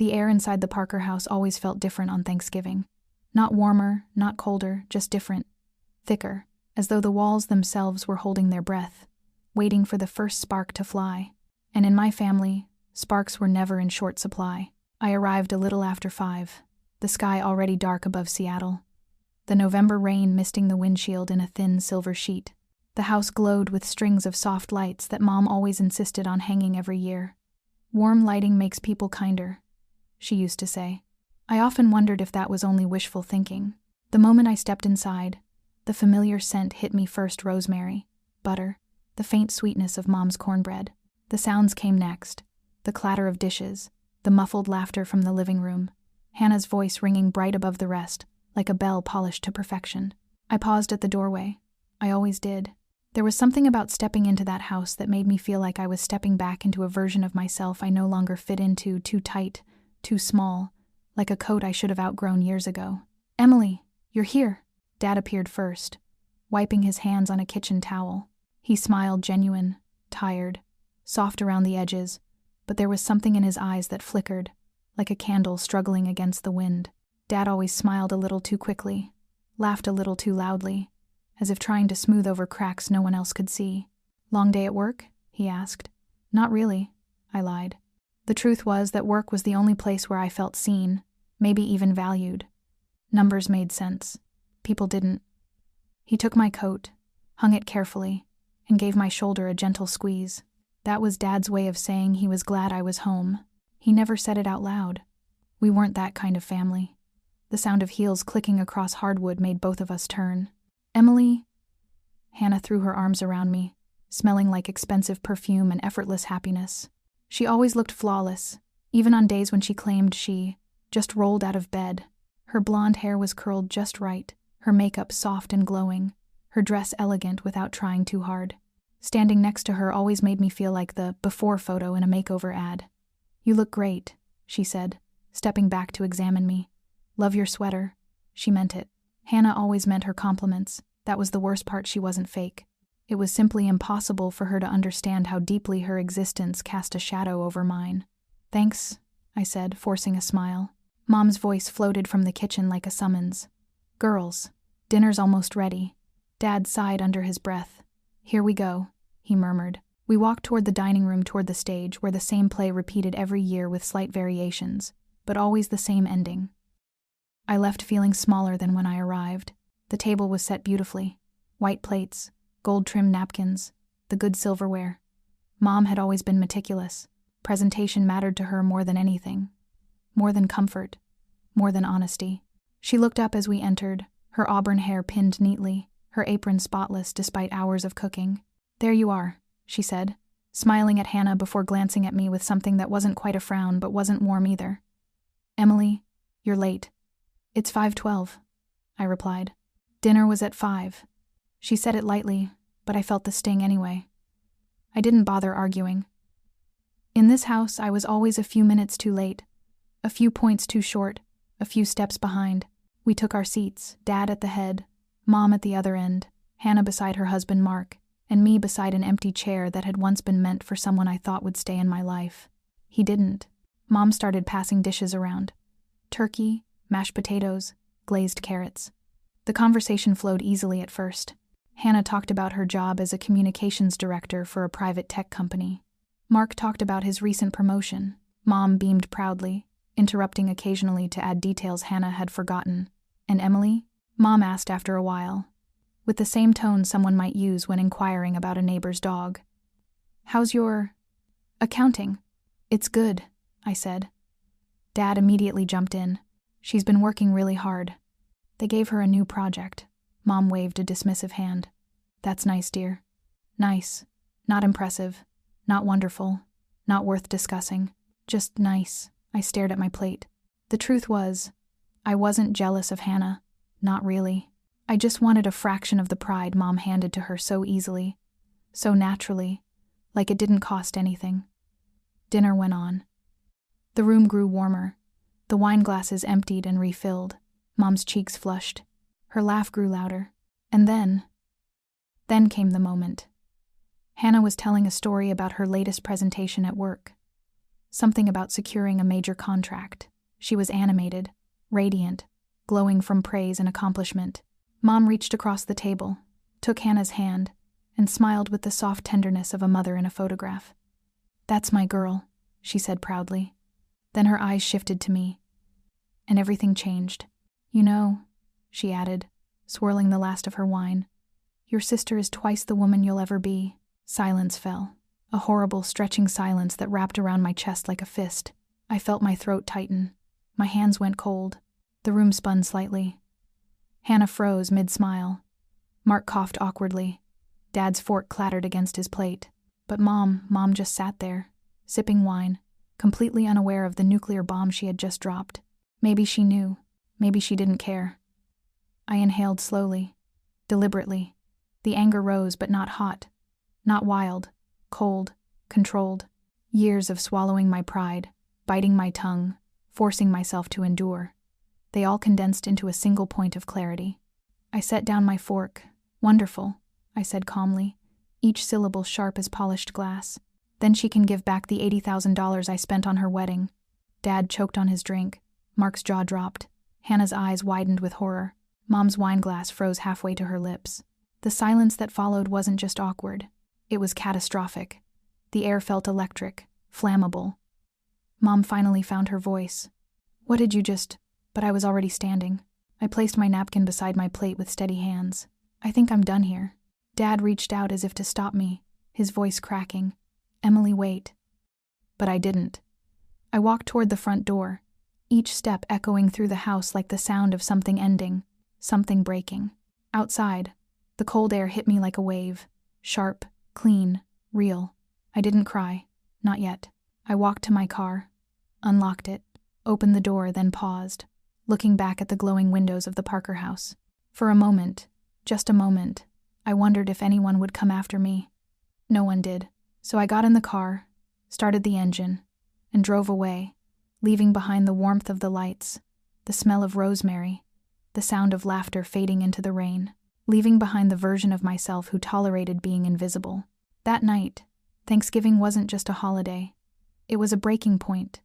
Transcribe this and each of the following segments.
The air inside the Parker house always felt different on Thanksgiving. Not warmer, not colder, just different. Thicker, as though the walls themselves were holding their breath, waiting for the first spark to fly. And in my family, sparks were never in short supply. I arrived a little after 5, the sky already dark above Seattle, the November rain misting the windshield in a thin silver sheet. The house glowed with strings of soft lights that Mom always insisted on hanging every year. "Warm lighting makes people kinder," she used to say. I often wondered if that was only wishful thinking. The moment I stepped inside, the familiar scent hit me first: rosemary, butter, the faint sweetness of Mom's cornbread. The sounds came next, the clatter of dishes, the muffled laughter from the living room, Hannah's voice ringing bright above the rest, like a bell polished to perfection. I paused at the doorway. I always did. There was something about stepping into that house that made me feel like I was stepping back into a version of myself I no longer fit into, too tight, too small, like a coat I should have outgrown years ago. "Emily, you're here." Dad appeared first, wiping his hands on a kitchen towel. He smiled, genuine, tired, soft around the edges, but there was something in his eyes that flickered, like a candle struggling against the wind. Dad always smiled a little too quickly, laughed a little too loudly, as if trying to smooth over cracks no one else could see. "Long day at work?" he asked. "Not really," I lied. The truth was that work was the only place where I felt seen, maybe even valued. Numbers made sense. People didn't. He took my coat, hung it carefully, and gave my shoulder a gentle squeeze. That was Dad's way of saying he was glad I was home. He never said it out loud. We weren't that kind of family. The sound of heels clicking across hardwood made both of us turn. "Emily?" Hannah threw her arms around me, smelling like expensive perfume and effortless happiness. She always looked flawless, even on days when she claimed she just rolled out of bed. Her blonde hair was curled just right, her makeup soft and glowing, her dress elegant without trying too hard. Standing next to her always made me feel like the before photo in a makeover ad. "You look great," she said, stepping back to examine me. "Love your sweater." She meant it. Hannah always meant her compliments. That was the worst part: she wasn't fake. It was simply impossible for her to understand how deeply her existence cast a shadow over mine. "Thanks," I said, forcing a smile. Mom's voice floated from the kitchen like a summons. "Girls, dinner's almost ready." Dad sighed under his breath. "Here we go," he murmured. We walked toward the dining room, toward the stage, where the same play repeated every year with slight variations, but always the same ending. I left feeling smaller than when I arrived. The table was set beautifully. White plates, gold-trimmed napkins, the good silverware. Mom had always been meticulous. Presentation mattered to her more than anything. More than comfort. More than honesty. She looked up as we entered, her auburn hair pinned neatly, her apron spotless despite hours of cooking. "There you are," she said, smiling at Hannah before glancing at me with something that wasn't quite a frown but wasn't warm either. "Emily, you're late." "It's 5:12, I replied. "Dinner was at 5. She said it lightly, but I felt the sting anyway. I didn't bother arguing. In this house, I was always a few minutes too late, a few points too short, a few steps behind. We took our seats, Dad at the head, Mom at the other end, Hannah beside her husband Mark, and me beside an empty chair that had once been meant for someone I thought would stay in my life. He didn't. Mom started passing dishes around. Turkey, mashed potatoes, glazed carrots. The conversation flowed easily at first. Hannah talked about her job as a communications director for a private tech company. Mark talked about his recent promotion. Mom beamed proudly, interrupting occasionally to add details Hannah had forgotten. "And Emily?" Mom asked after a while, with the same tone someone might use when inquiring about a neighbor's dog. "How's your accounting?" "It's good," I said. Dad immediately jumped in. "She's been working really hard. They gave her a new project." Mom waved a dismissive hand. "That's nice, dear." Nice. Not impressive. Not wonderful. Not worth discussing. Just nice. I stared at my plate. The truth was, I wasn't jealous of Hannah. Not really. I just wanted a fraction of the pride Mom handed to her so easily, so naturally, like it didn't cost anything. Dinner went on. The room grew warmer. The wine glasses emptied and refilled. Mom's cheeks flushed. Her laugh grew louder. And then came the moment. Hannah was telling a story about her latest presentation at work. something about securing a major contract. She was animated, radiant, glowing from praise and accomplishment. Mom reached across the table, took Hannah's hand, and smiled with the soft tenderness of a mother in a photograph. "That's my girl," she said proudly. Then her eyes shifted to me, and everything changed. "You know," she added, swirling the last of her wine, "your sister is twice the woman you'll ever be." Silence fell, a horrible, stretching silence that wrapped around my chest like a fist. I felt my throat tighten. My hands went cold. The room spun slightly. Hannah froze mid-smile. Mark coughed awkwardly. Dad's fork clattered against his plate. But Mom just sat there, sipping wine, completely unaware of the nuclear bomb she had just dropped. Maybe she knew. Maybe she didn't care. I inhaled slowly, deliberately. The anger rose, but not hot, not wild, cold, controlled. Years of swallowing my pride, biting my tongue, forcing myself to endure. They all condensed into a single point of clarity. I set down my fork. "Wonderful," I said calmly, each syllable sharp as polished glass. "Then she can give back the $80,000 I spent on her wedding." Dad choked on his drink. Mark's jaw dropped. Hannah's eyes widened with horror. Mom's wineglass froze halfway to her lips. The silence that followed wasn't just awkward. It was catastrophic. The air felt electric, flammable. Mom finally found her voice. "What did you just—" But I was already standing. I placed my napkin beside my plate with steady hands. "I think I'm done here." Dad reached out as if to stop me, his voice cracking. "Emily, wait." But I didn't. I walked toward the front door, each step echoing through the house like the sound of something ending, something breaking. Outside, the cold air hit me like a wave, sharp, clean, real. I didn't cry, not yet. I walked to my car, unlocked it, opened the door, then paused, looking back at the glowing windows of the Parker house. For a moment, just a moment, I wondered if anyone would come after me. No one did. So I got in the car, started the engine, and drove away, leaving behind the warmth of the lights, the smell of rosemary, the sound of laughter fading into the rain, leaving behind the version of myself who tolerated being invisible. That night, Thanksgiving wasn't just a holiday. It was a breaking point,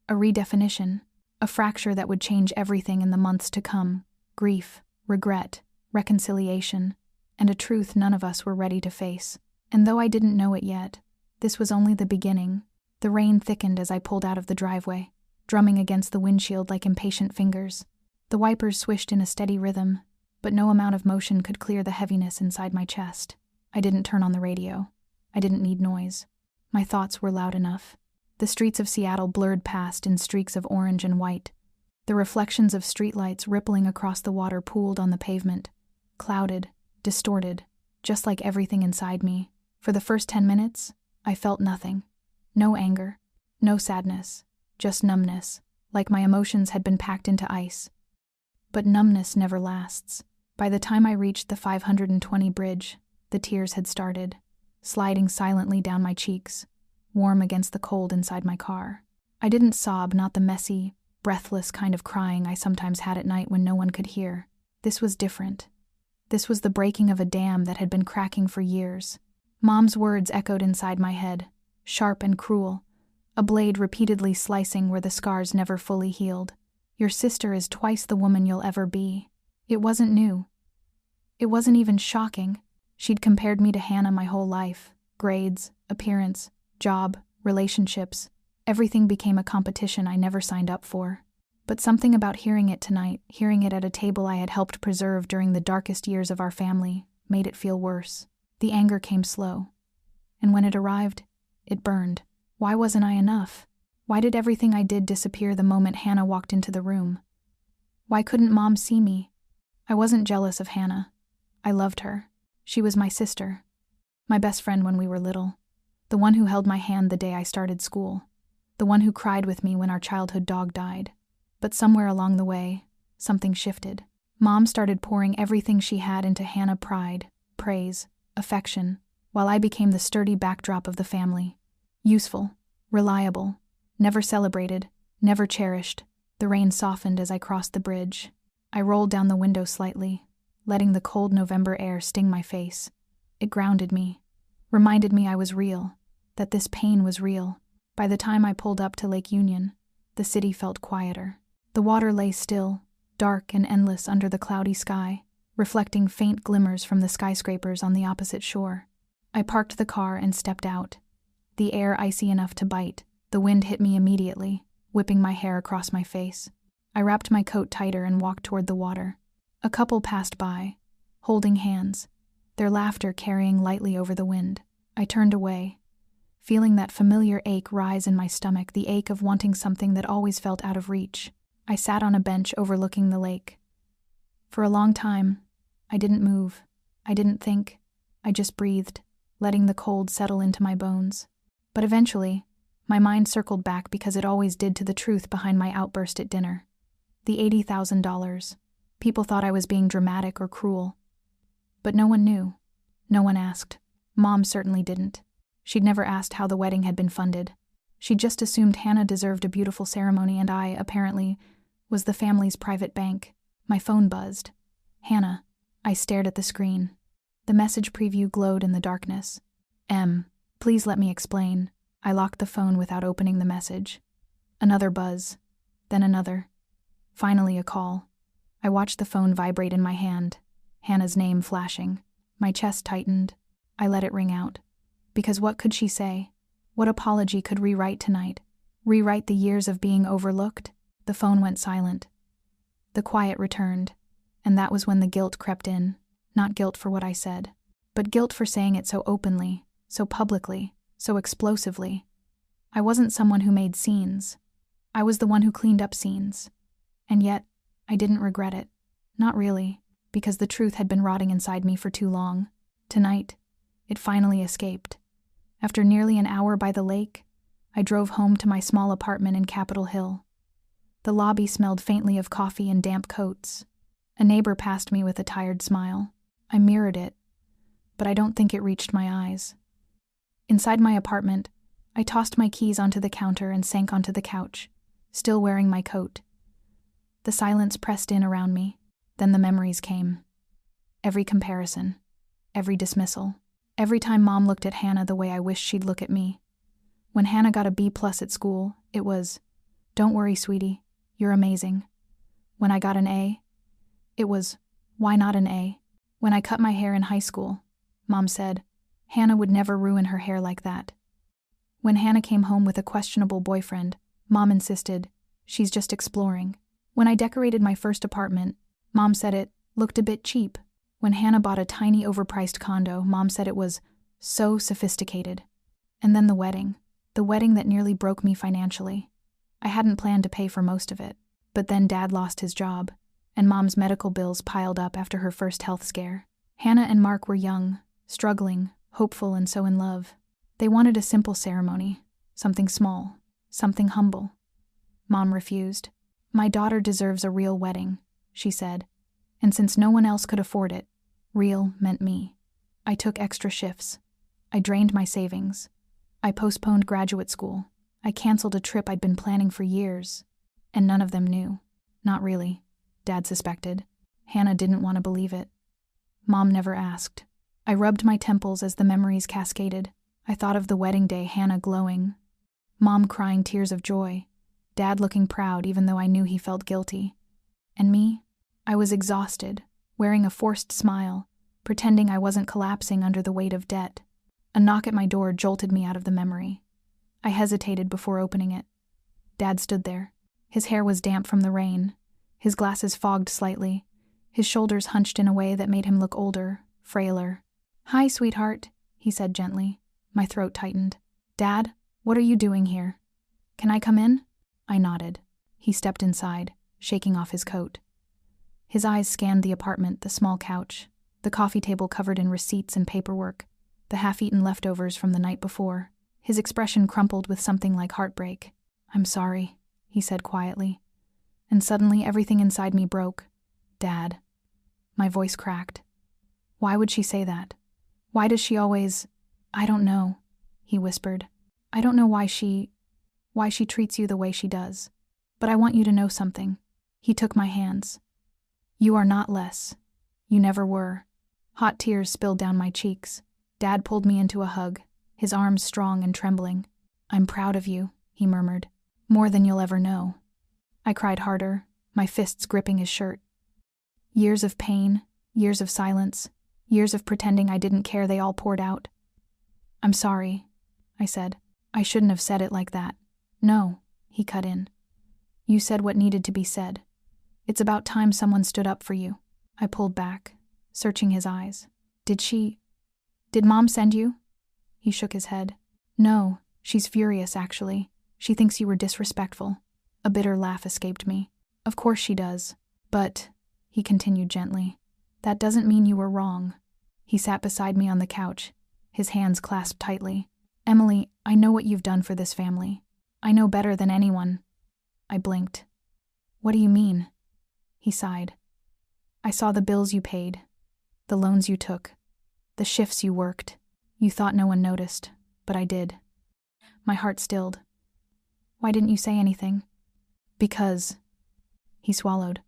a redefinition, a fracture that would change everything in the months to come: grief, regret, reconciliation, and a truth none of us were ready to face. And though I didn't know it yet, this was only the beginning. The rain thickened as I pulled out of the driveway, drumming against the windshield like impatient fingers. The wipers swished in a steady rhythm, but no amount of motion could clear the heaviness inside my chest. I didn't turn on the radio. I didn't need noise. My thoughts were loud enough. The streets of Seattle blurred past in streaks of orange and white. The reflections of streetlights rippling across the water pooled on the pavement, clouded, distorted, just like everything inside me. For the first 10 minutes, I felt nothing. No anger, no sadness, just numbness, like my emotions had been packed into ice. But numbness never lasts. By the time I reached the 520 bridge, the tears had started, sliding silently down my cheeks, warm against the cold inside my car. I didn't sob, not the messy, breathless kind of crying I sometimes had at night when no one could hear. This was different. This was the breaking of a dam that had been cracking for years. Mom's words echoed inside my head, sharp and cruel, a blade repeatedly slicing where the scars never fully healed. "Your sister is twice the woman you'll ever be." It wasn't new. It wasn't even shocking. She'd compared me to Hannah my whole life. Grades, appearance, job, relationships. Everything became a competition I never signed up for. But something about hearing it tonight, hearing it at a table I had helped preserve during the darkest years of our family, made it feel worse. The anger came slow. And when it arrived, it burned. Why wasn't I enough? Why did everything I did disappear the moment Hannah walked into the room? Why couldn't Mom see me? I wasn't jealous of Hannah. I loved her. She was my sister. My best friend when we were little. The one who held my hand the day I started school. The one who cried with me when our childhood dog died. But somewhere along the way, something shifted. Mom started pouring everything she had into Hannah: pride, praise, affection, while I became the sturdy backdrop of the family. Useful, reliable, never celebrated, never cherished. The rain softened as I crossed the bridge. I rolled down the window slightly, letting the cold November air sting my face. It grounded me, reminded me I was real, that this pain was real. By the time I pulled up to Lake Union, the city felt quieter. The water lay still, dark and endless under the cloudy sky, reflecting faint glimmers from the skyscrapers on the opposite shore. I parked the car and stepped out. The air icy enough to bite. The wind hit me immediately, whipping my hair across my face. I wrapped my coat tighter and walked toward the water. A couple passed by, holding hands, their laughter carrying lightly over the wind. I turned away, feeling that familiar ache rise in my stomach, the ache of wanting something that always felt out of reach. I sat on a bench overlooking the lake. For a long time, I didn't move. I didn't think. I just breathed, letting the cold settle into my bones. But eventually, my mind circled back because it always did to the truth behind my outburst at dinner. The $80,000. People thought I was being dramatic or cruel. But no one knew. No one asked. Mom certainly didn't. She'd never asked how the wedding had been funded. She'd just assumed Hannah deserved a beautiful ceremony and I, apparently, was the family's private bank. My phone buzzed. Hannah. I stared at the screen. The message preview glowed in the darkness. Please let me explain. I locked the phone without opening the message. Another buzz. Then another. Finally a call. I watched the phone vibrate in my hand, Hannah's name flashing. My chest tightened. I let it ring out. Because what could she say? What apology could rewrite tonight? Rewrite the years of being overlooked? The phone went silent. The quiet returned, and that was when the guilt crept in. Not guilt for what I said, but guilt for saying it so openly, so publicly, so explosively. I wasn't someone who made scenes. I was the one who cleaned up scenes. And yet, I didn't regret it. Not really, because the truth had been rotting inside me for too long. Tonight, it finally escaped. After nearly an hour by the lake, I drove home to my small apartment in Capitol Hill. The lobby smelled faintly of coffee and damp coats. A neighbor passed me with a tired smile. I mirrored it, but I don't think it reached my eyes. Inside my apartment, I tossed my keys onto the counter and sank onto the couch, still wearing my coat. The silence pressed in around me. Then the memories came. Every comparison, every dismissal, every time Mom looked at Hannah the way I wished she'd look at me. When Hannah got a B+ at school, it was, "Don't worry, sweetie, you're amazing." When I got an A, it was, "Why not an A?" When I cut my hair in high school, Mom said, "Hannah would never ruin her hair like that." When Hannah came home with a questionable boyfriend, Mom insisted, "She's just exploring." When I decorated my first apartment, Mom said it looked a bit cheap. When Hannah bought a tiny overpriced condo, Mom said it was so sophisticated. And then the wedding that nearly broke me financially. I hadn't planned to pay for most of it, but then Dad lost his job, and Mom's medical bills piled up after her first health scare. Hannah and Mark were young, struggling, hopeful, and so in love. They wanted a simple ceremony, something small, something humble. Mom refused. "My daughter deserves a real wedding," she said, and since no one else could afford it, real meant me. I took extra shifts. I drained my savings. I postponed graduate school. I canceled a trip I'd been planning for years. And none of them knew. Not really, Dad suspected. Hannah didn't want to believe it. Mom never asked. I rubbed my temples as the memories cascaded. I thought of the wedding day, Hannah glowing, Mom crying tears of joy, Dad looking proud even though I knew he felt guilty. And me? I was exhausted, wearing a forced smile, pretending I wasn't collapsing under the weight of debt. A knock at my door jolted me out of the memory. I hesitated before opening it. Dad stood there. His hair was damp from the rain, his glasses fogged slightly, his shoulders hunched in a way that made him look older, frailer. "Hi, sweetheart," he said gently. My throat tightened. "Dad, what are you doing here? Can I come in?" I nodded. He stepped inside, shaking off his coat. His eyes scanned the apartment, the small couch, the coffee table covered in receipts and paperwork, the half-eaten leftovers from the night before. His expression crumpled with something like heartbreak. "I'm sorry," he said quietly. And suddenly everything inside me broke. "Dad." My voice cracked. "Why would she say that? Why does she always—" "I don't know," he whispered. "I don't know why she treats you the way she does. But I want you to know something." He took my hands. "You are not less. You never were." Hot tears spilled down my cheeks. Dad pulled me into a hug, his arms strong and trembling. I'm proud of you, he murmured. More than you'll ever know. I cried harder, my fists gripping his shirt. Years of pain, years of silence, years of pretending I didn't care, they all poured out. I'm sorry, I said. I shouldn't have said it like that. No, he cut in. You said what needed to be said. It's about time someone stood up for you. I pulled back, searching his eyes. Did Mom send you? He shook his head. No, she's furious actually. She thinks you were disrespectful. A bitter laugh escaped me. Of course she does. But, he continued gently, that doesn't mean you were wrong. He sat beside me on the couch, his hands clasped tightly. Emily, I know what you've done for this family. I know better than anyone. I blinked. What do you mean? He sighed. I saw the bills you paid, the loans you took, the shifts you worked. You thought no one noticed, but I did. My heart stilled. Why didn't you say anything? Because, he swallowed,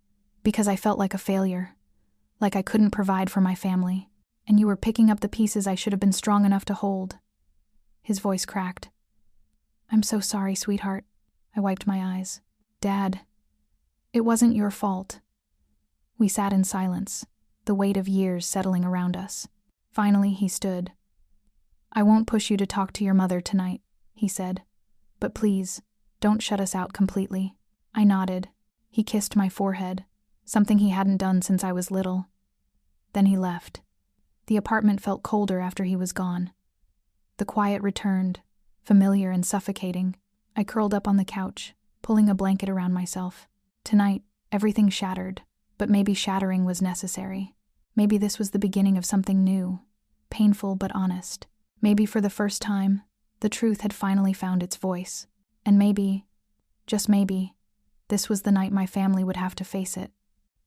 because I felt like a failure, like I couldn't provide for my family, and you were picking up the pieces I should have been strong enough to hold. His voice cracked. I'm so sorry, sweetheart. I wiped my eyes. Dad, it wasn't your fault. We sat in silence, the weight of years settling around us. Finally, he stood. I won't push you to talk to your mother tonight, he said. But please, don't shut us out completely. I nodded. He kissed my forehead, something he hadn't done since I was little. Then he left. The apartment felt colder after he was gone. The quiet returned, familiar and suffocating. I curled up on the couch, pulling a blanket around myself. Tonight, everything shattered, but maybe shattering was necessary. Maybe this was the beginning of something new, painful but honest. Maybe for the first time, the truth had finally found its voice. And maybe, just maybe, this was the night my family would have to face it.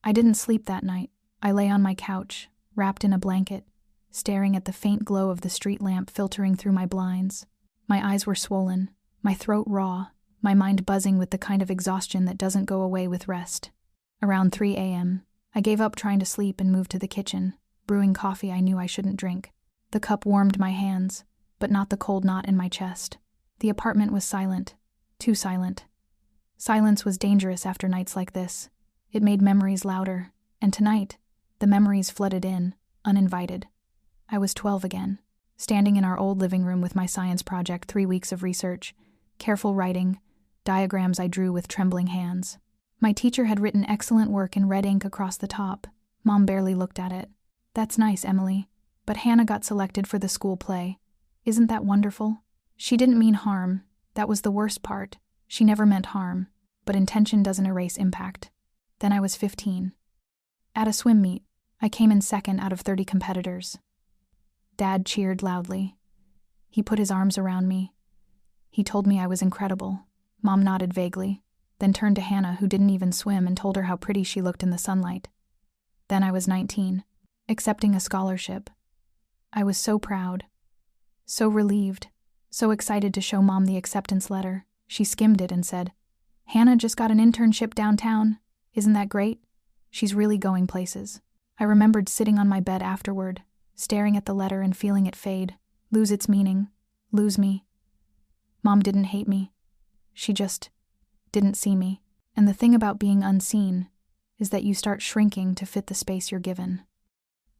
I didn't sleep that night. I lay on my couch, wrapped in a blanket, staring at the faint glow of the street lamp filtering through my blinds. My eyes were swollen, my throat raw, my mind buzzing with the kind of exhaustion that doesn't go away with rest. Around 3 a.m., I gave up trying to sleep and moved to the kitchen, brewing coffee I knew I shouldn't drink. The cup warmed my hands, but not the cold knot in my chest. The apartment was silent, too silent. Silence was dangerous after nights like this. It made memories louder, and tonight, the memories flooded in, uninvited. I was 12 again, standing in our old living room with my science project, 3 weeks of research, careful writing, diagrams I drew with trembling hands. My teacher had written excellent work in red ink across the top. Mom barely looked at it. That's nice, Emily. But Hannah got selected for the school play. Isn't that wonderful? She didn't mean harm. That was the worst part. She never meant harm. But intention doesn't erase impact. Then I was 15. At a swim meet, I came in second out of 30 competitors. Dad cheered loudly. He put his arms around me. He told me I was incredible. Mom nodded vaguely, then turned to Hannah, who didn't even swim, and told her how pretty she looked in the sunlight. Then I was 19, accepting a scholarship. I was so proud, so relieved, so excited to show Mom the acceptance letter. She skimmed it and said, Hannah just got an internship downtown. Isn't that great? She's really going places. I remembered sitting on my bed afterward, staring at the letter and feeling it fade, lose its meaning, lose me. Mom didn't hate me. She just didn't see me. And the thing about being unseen is that you start shrinking to fit the space you're given.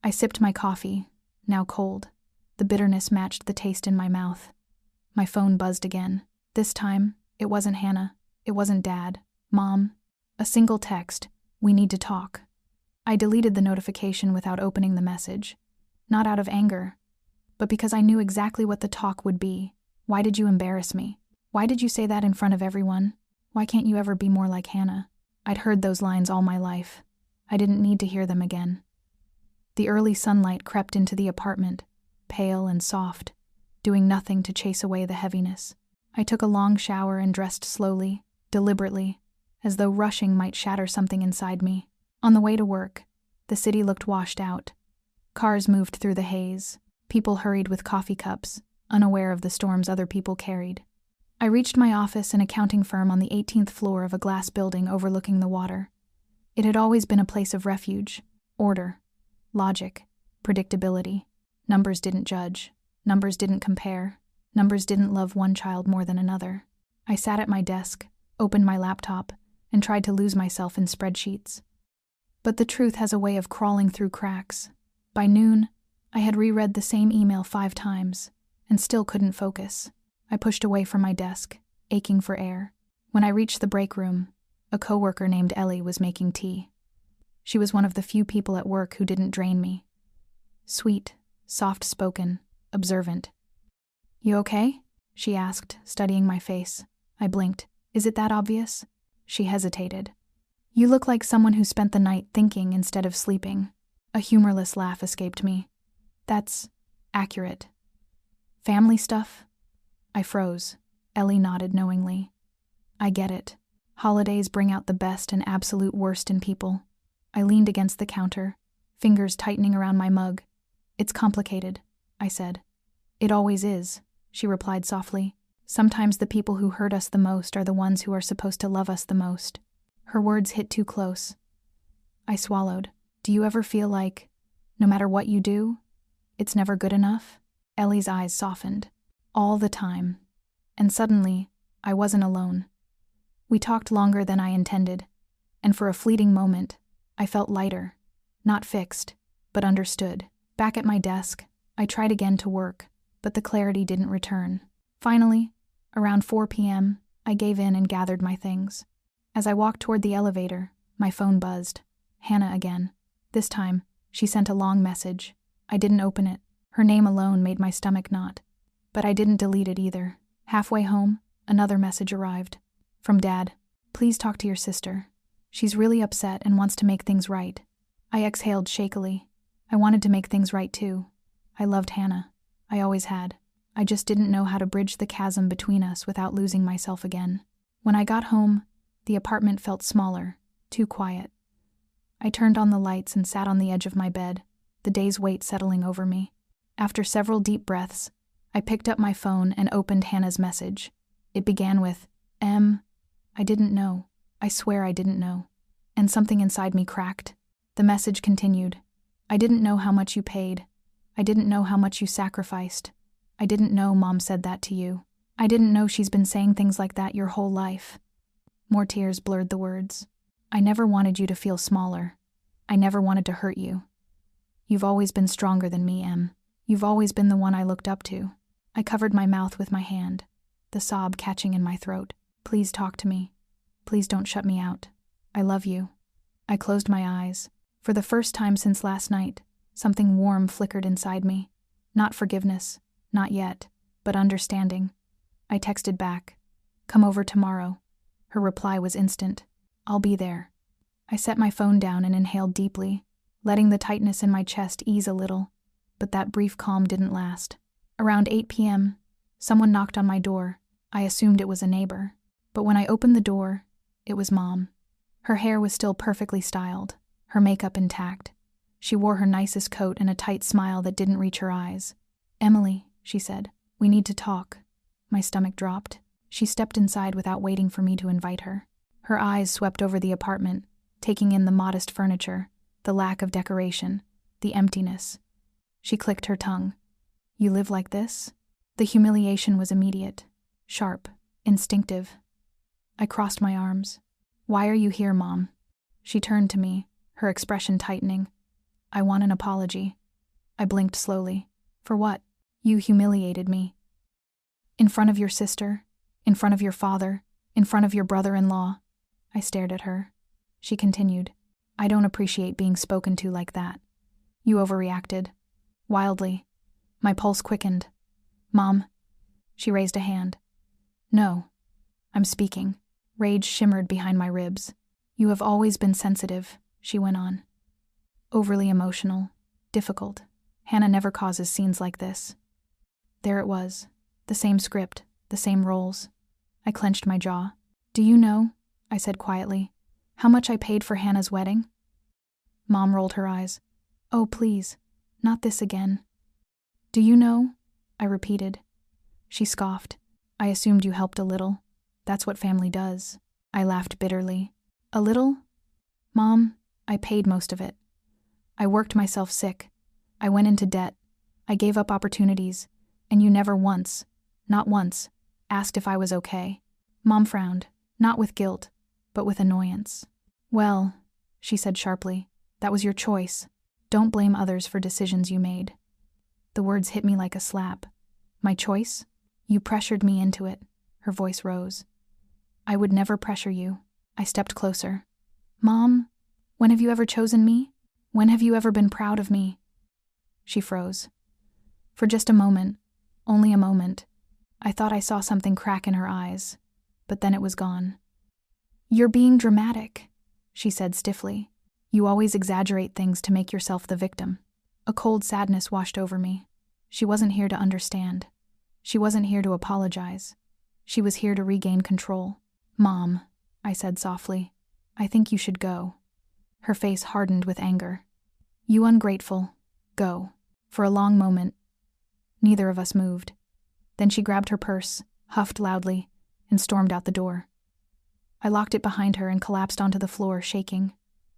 I sipped my coffee, now cold. The bitterness matched the taste in my mouth. My phone buzzed again. This time, it wasn't Hannah. It wasn't Dad. Mom. A single text. We need to talk. I deleted the notification without opening the message. Not out of anger, but because I knew exactly what the talk would be. Why did you embarrass me? Why did you say that in front of everyone? Why can't you ever be more like Hannah? I'd heard those lines all my life. I didn't need to hear them again. The early sunlight crept into the apartment, pale and soft, doing nothing to chase away the heaviness. I took a long shower and dressed slowly, deliberately, as though rushing might shatter something inside me. On the way to work, the city looked washed out. Cars moved through the haze. People hurried with coffee cups, unaware of the storms other people carried. I reached my office, an accounting firm on the 18th floor of a glass building overlooking the water. It had always been a place of refuge, order, logic, predictability. Numbers didn't judge. Numbers didn't compare. Numbers didn't love one child more than another. I sat at my desk, opened my laptop, and tried to lose myself in spreadsheets. But the truth has a way of crawling through cracks. By noon, I had reread the same email 5 times, and still couldn't focus. I pushed away from my desk, aching for air. When I reached the break room, a coworker named Ellie was making tea. She was one of the few people at work who didn't drain me. Sweet, soft-spoken, observant. "You okay?" she asked, studying my face. I blinked. "Is it that obvious?" She hesitated. "You look like someone who spent the night thinking instead of sleeping." A humorless laugh escaped me. "That's accurate." "Family stuff?" I froze. Ellie nodded knowingly. "I get it. Holidays bring out the best and absolute worst in people." I leaned against the counter, fingers tightening around my mug. "It's complicated," I said. "It always is," she replied softly. "Sometimes the people who hurt us the most are the ones who are supposed to love us the most." Her words hit too close. I swallowed. "Do you ever feel like, no matter what you do, it's never good enough?" Ellie's eyes softened. "All the time." And suddenly, I wasn't alone. We talked longer than I intended, and for a fleeting moment, I felt lighter, not fixed, but understood. Back at my desk, I tried again to work, but the clarity didn't return. Finally, around 4 p.m., I gave in and gathered my things. As I walked toward the elevator, my phone buzzed. Hannah again. This time, she sent a long message. I didn't open it. Her name alone made my stomach knot. But I didn't delete it either. Halfway home, another message arrived. From Dad. "Please talk to your sister. She's really upset and wants to make things right." I exhaled shakily. I wanted to make things right too. I loved Hannah. I always had. I just didn't know how to bridge the chasm between us without losing myself again. When I got home, the apartment felt smaller, too quiet. I turned on the lights and sat on the edge of my bed, the day's weight settling over me. After several deep breaths, I picked up my phone and opened Hannah's message. It began with, I didn't know. I swear I didn't know. And something inside me cracked. The message continued. "I didn't know how much you paid. I didn't know how much you sacrificed. I didn't know Mom said that to you. I didn't know she's been saying things like that your whole life." More tears blurred the words. "I never wanted you to feel smaller. I never wanted to hurt you. You've always been stronger than me, Em. You've always been the one I looked up to." I covered my mouth with my hand, the sob catching in my throat. "Please talk to me. Please don't shut me out. I love you." I closed my eyes. For the first time since last night, something warm flickered inside me. Not forgiveness, not yet, but understanding. I texted back, "Come over tomorrow." Her reply was instant. "I'll be there." I set my phone down and inhaled deeply, letting the tightness in my chest ease a little, but that brief calm didn't last. Around 8 p.m., someone knocked on my door. I assumed it was a neighbor. But when I opened the door, it was Mom. Her hair was still perfectly styled, her makeup intact. She wore her nicest coat and a tight smile that didn't reach her eyes. "Emily," she said, "we need to talk." My stomach dropped. She stepped inside without waiting for me to invite her. Her eyes swept over the apartment, taking in the modest furniture, the lack of decoration, the emptiness. She clicked her tongue. "You live like this?" The humiliation was immediate, sharp, instinctive. I crossed my arms. "Why are you here, Mom?" She turned to me, her expression tightening. "I want an apology." I blinked slowly. "For what?" "You humiliated me. In front of your sister, in front of your father, in front of your brother-in-law." I stared at her. She continued, "I don't appreciate being spoken to like that. You overreacted." Wildly. My pulse quickened. "Mom." She raised a hand. "No. I'm speaking." Rage shimmered behind my ribs. "You have always been sensitive," she went on. "Overly emotional, difficult. Hannah never causes scenes like this." There it was. The same script, the same roles. I clenched my jaw. "Do you know," I said quietly, "how much I paid for Hannah's wedding?" Mom rolled her eyes. "Oh, please, not this again." "Do you know?" I repeated. She scoffed. "I assumed you helped a little. That's what family does." I laughed bitterly. "A little? Mom, I paid most of it. I worked myself sick. I went into debt. I gave up opportunities, and you never once, not once, asked if I was okay. Mom frowned, not with guilt, but with annoyance. "Well," she said sharply, "that was your choice. Don't blame others for decisions you made." The words hit me like a slap. "My choice? You pressured me into it." Her voice rose. "I would never pressure you." I stepped closer. "Mom, when have you ever chosen me? When have you ever been proud of me?" She froze. For just a moment, only a moment, I thought I saw something crack in her eyes, but then it was gone. "You're being dramatic," she said stiffly. "You always exaggerate things to make yourself the victim." A cold sadness washed over me. She wasn't here to understand. She wasn't here to apologize. She was here to regain control. "Mom," I said softly, "I think you should go." Her face hardened with anger. "You ungrateful. Go." For a long moment, neither of us moved. Then she grabbed her purse, huffed loudly, and stormed out the door. I locked it behind her and collapsed onto the floor, shaking.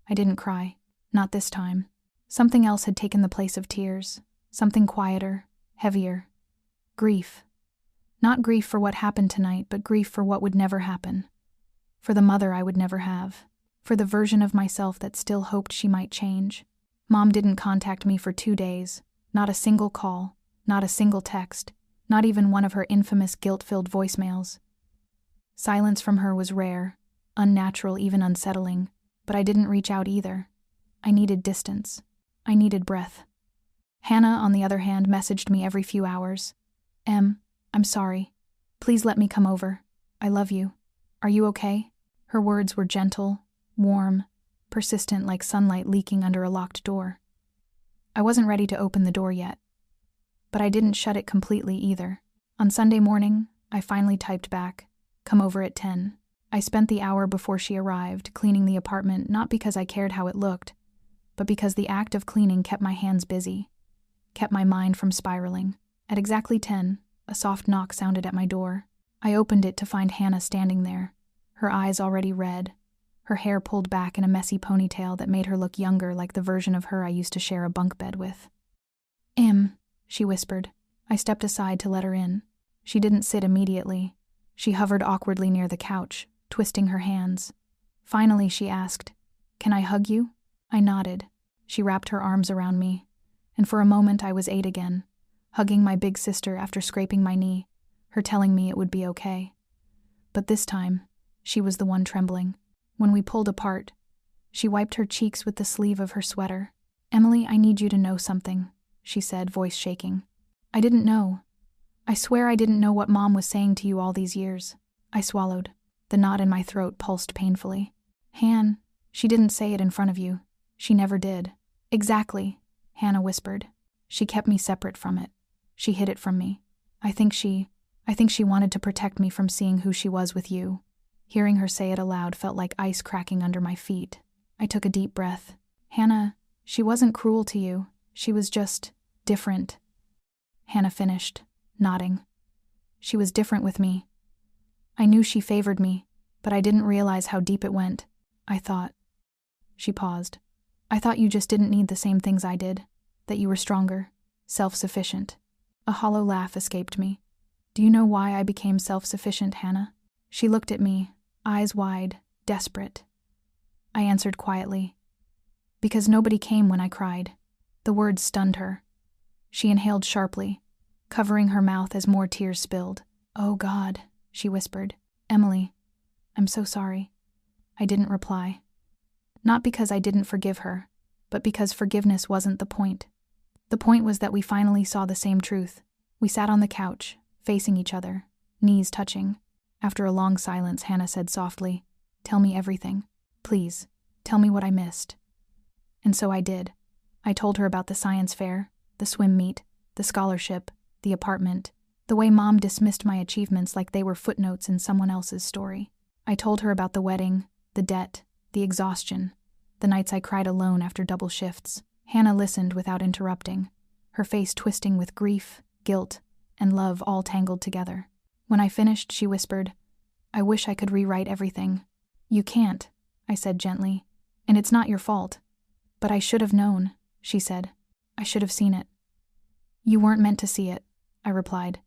I didn't cry. Not this time. Something else had taken the place of tears. Something quieter, heavier. Grief. Not grief for what happened tonight, but grief for what would never happen. For the mother I would never have. For the version of myself that still hoped she might change. Mom didn't contact me for 2 days. Not a single call. Not a single text. Not even one of her infamous guilt-filled voicemails. Silence from her was rare, unnatural, even unsettling, but I didn't reach out either. I needed distance. I needed breath. Hannah, on the other hand, messaged me every few hours. I'm sorry. Please let me come over. I love you. Are you okay?" Her words were gentle, warm, persistent like sunlight leaking under a locked door. I wasn't ready to open the door yet. But I didn't shut it completely either. On Sunday morning, I finally typed back, "Come over at 10. I spent the hour before she arrived cleaning the apartment, not because I cared how it looked, but because the act of cleaning kept my hands busy, kept my mind from spiraling. At exactly 10, a soft knock sounded at my door. I opened it to find Hannah standing there, her eyes already red, her hair pulled back in a messy ponytail that made her look younger, like the version of her I used to share a bunk bed with. She whispered. I stepped aside to let her in. She didn't sit immediately. She hovered awkwardly near the couch, twisting her hands. Finally, she asked, "Can I hug you?" I nodded. She wrapped her arms around me, and for a moment I was 8 again, hugging my big sister after scraping my knee, her telling me it would be okay. But this time, she was the one trembling. When we pulled apart, she wiped her cheeks with the sleeve of her sweater. "Emily, I need you to know something," she said, voice shaking. "I didn't know. I swear I didn't know what Mom was saying to you all these years." I swallowed. The knot in my throat pulsed painfully. "Han, she didn't say it in front of you. She never did." "Exactly," Hannah whispered. "She kept me separate from it. She hid it from me. I think she wanted to protect me from seeing who she was with you." Hearing her say it aloud felt like ice cracking under my feet. I took a deep breath. "Hannah, she wasn't cruel to you. She was just different." Hannah finished, nodding. "She was different with me. I knew she favored me, but I didn't realize how deep it went. I thought..." She paused. "I thought you just didn't need the same things I did, that you were stronger, self-sufficient." A hollow laugh escaped me. "Do you know why I became self-sufficient, Hannah?" She looked at me, eyes wide, desperate. I answered quietly, "Because nobody came when I cried." The words stunned her. She inhaled sharply, covering her mouth as more tears spilled. "Oh God," she whispered. "Emily, I'm so sorry." I didn't reply. Not because I didn't forgive her, but because forgiveness wasn't the point. The point was that we finally saw the same truth. We sat on the couch, facing each other, knees touching. After a long silence, Hannah said softly, "Tell me everything. Please, tell me what I missed." And so I did. I told her about the science fair, the swim meet, the scholarship, the apartment, the way Mom dismissed my achievements like they were footnotes in someone else's story. I told her about the wedding, the debt, the exhaustion, the nights I cried alone after double shifts. Hannah listened without interrupting, her face twisting with grief, guilt, and love all tangled together. When I finished, she whispered, "I wish I could rewrite everything." "You can't," I said gently, "and it's not your fault." "But I should have known," she said. "I should have seen it." "You weren't meant to see it," I replied.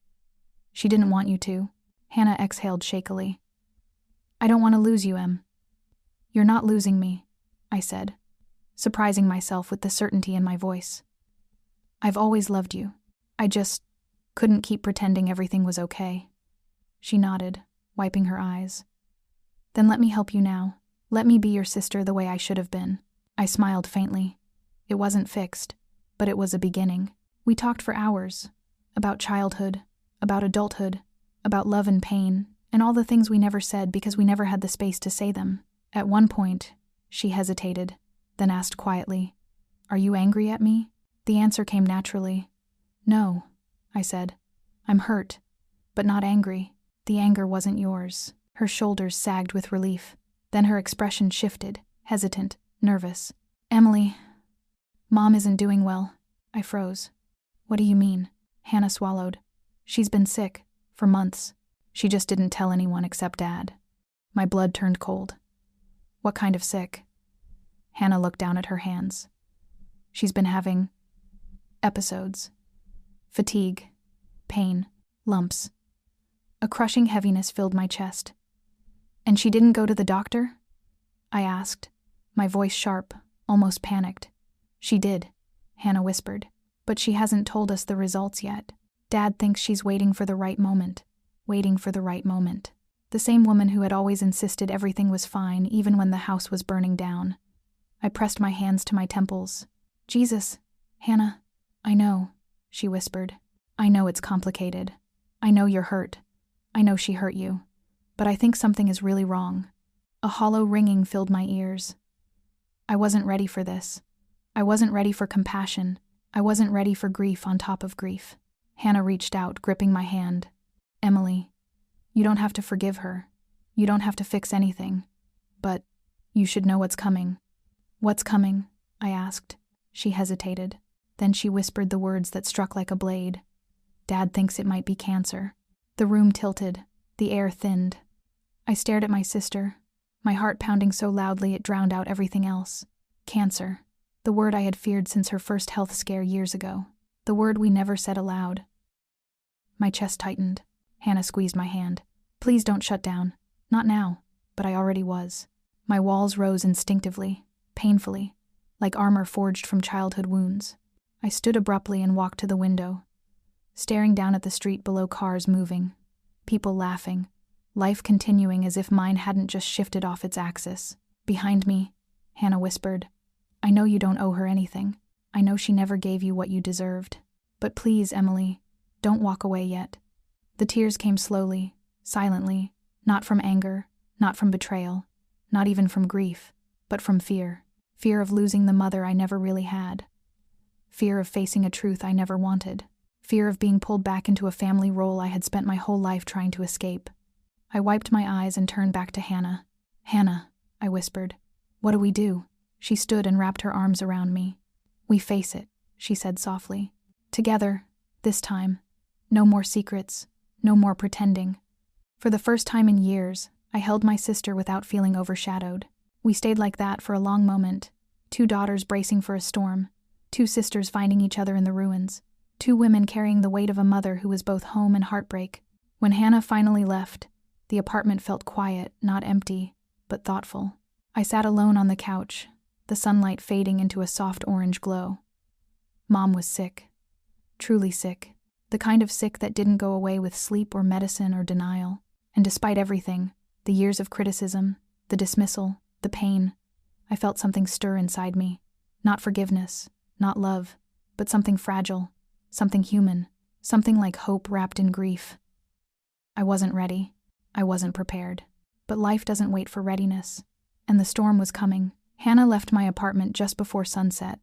She didn't want you to. Hannah exhaled shakily. I don't want to lose you, Em. You're not losing me, I said, surprising myself with the certainty in my voice. I've always loved you. I just couldn't keep pretending everything was okay. She nodded, wiping her eyes. Then let me help you now. Let me be your sister the way I should have been. I smiled faintly. It wasn't fixed, but it was a beginning. We talked for hours. About childhood, about adulthood, about love and pain, and all the things we never said because we never had the space to say them. At one point, she hesitated, then asked quietly, Are you angry at me? The answer came naturally. No, I said. I'm hurt, but not angry. The anger wasn't yours. Her shoulders sagged with relief. Then her expression shifted, hesitant, nervous. Emily, Mom isn't doing well. I froze. What do you mean? Hannah swallowed. She's been sick, for months. She just didn't tell anyone except Dad. My blood turned cold. What kind of sick? Hannah looked down at her hands. She's been having episodes. Fatigue, pain, lumps. A crushing heaviness filled my chest. And she didn't go to the doctor? I asked, my voice sharp, almost panicked. She did, Hannah whispered, but she hasn't told us the results yet. Dad thinks she's waiting for the right moment. Waiting for the right moment. The same woman who had always insisted everything was fine even when the house was burning down. I pressed my hands to my temples. Jesus, Hannah, I know, she whispered. I know it's complicated. I know you're hurt. I know she hurt you. But I think something is really wrong. A hollow ringing filled my ears. I wasn't ready for this. I wasn't ready for compassion. I wasn't ready for grief on top of grief. Hannah reached out, gripping my hand. Emily, you don't have to forgive her. You don't have to fix anything. But you should know what's coming. What's coming? I asked. She hesitated. Then she whispered the words that struck like a blade. Dad thinks it might be cancer. The room tilted. The air thinned. I stared at my sister, my heart pounding so loudly it drowned out everything else. Cancer. The word I had feared since her first health scare years ago. The word we never said aloud. My chest tightened. Hannah squeezed my hand. Please don't shut down. Not now. But I already was. My walls rose instinctively, painfully, like armor forged from childhood wounds. I stood abruptly and walked to the window, staring down at the street below, cars moving, people laughing, life continuing as if mine hadn't just shifted off its axis. Behind me, Hannah whispered, I know you don't owe her anything. I know she never gave you what you deserved. But please, Emily, don't walk away yet. The tears came slowly, silently, not from anger, not from betrayal, not even from grief, but from fear. Fear of losing the mother I never really had. Fear of facing a truth I never wanted. Fear of being pulled back into a family role I had spent my whole life trying to escape. I wiped my eyes and turned back to Hannah. Hannah, I whispered, what do we do? She stood and wrapped her arms around me. We face it, she said softly. Together, this time. No more secrets, no more pretending. For the first time in years, I held my sister without feeling overshadowed. We stayed like that for a long moment, 2 daughters bracing for a storm, 2 sisters finding each other in the ruins, 2 women carrying the weight of a mother who was both home and heartbreak. When Hannah finally left, the apartment felt quiet, not empty, but thoughtful. I sat alone on the couch, the sunlight fading into a soft orange glow. Mom was sick. Truly sick. The kind of sick that didn't go away with sleep or medicine or denial. And despite everything, the years of criticism, the dismissal, the pain, I felt something stir inside me. Not forgiveness, not love, but something fragile, something human, something like hope wrapped in grief. I wasn't ready. I wasn't prepared. But life doesn't wait for readiness. And the storm was coming. Hannah left my apartment just before sunset,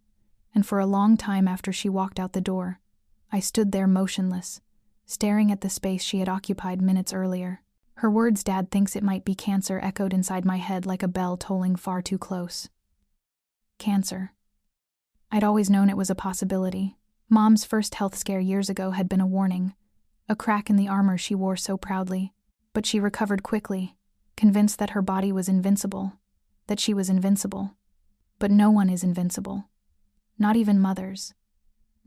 and for a long time after she walked out the door, I stood there motionless, staring at the space she had occupied minutes earlier. Her words, Dad thinks it might be cancer, echoed inside my head like a bell tolling far too close. Cancer. I'd always known it was a possibility. Mom's first health scare years ago had been a warning, a crack in the armor she wore so proudly. But she recovered quickly, convinced that her body was invincible, that she was invincible. But no one is invincible. Not even mothers.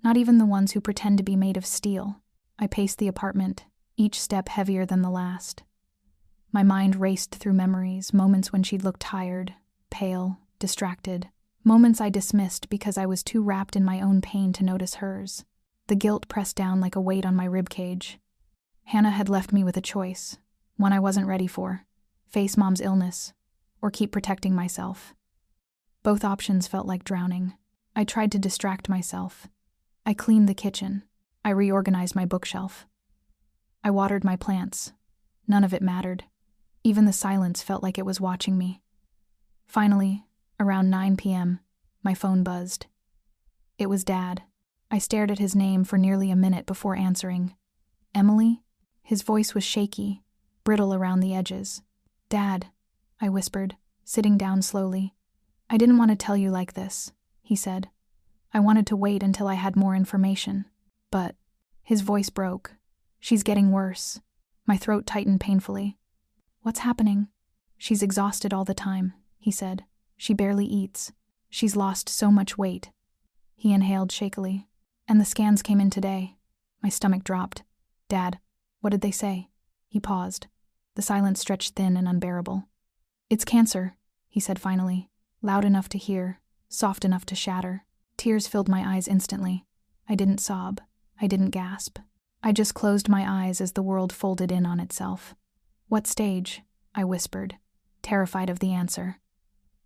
Not even the ones who pretend to be made of steel. I paced the apartment, each step heavier than the last. My mind raced through memories, moments when she'd looked tired, pale, distracted, moments I dismissed because I was too wrapped in my own pain to notice hers. The guilt pressed down like a weight on my ribcage. Hannah had left me with a choice, one I wasn't ready for: face Mom's illness, or keep protecting myself. Both options felt like drowning. I tried to distract myself. I cleaned the kitchen. I reorganized my bookshelf. I watered my plants. None of it mattered. Even the silence felt like it was watching me. Finally, around 9 p.m., my phone buzzed. It was Dad. I stared at his name for nearly a minute before answering. Emily? His voice was shaky, brittle around the edges. Dad, I whispered, sitting down slowly. I didn't want to tell you like this, he said. I wanted to wait until I had more information. But his voice broke. She's getting worse. My throat tightened painfully. What's happening? She's exhausted all the time, he said. She barely eats. She's lost so much weight. He inhaled shakily. And the scans came in today. My stomach dropped. Dad, what did they say? He paused. The silence stretched thin and unbearable. It's cancer, he said finally, loud enough to hear, soft enough to shatter. Tears filled my eyes instantly. I didn't sob. I didn't gasp. I just closed my eyes as the world folded in on itself. What stage? I whispered, terrified of the answer.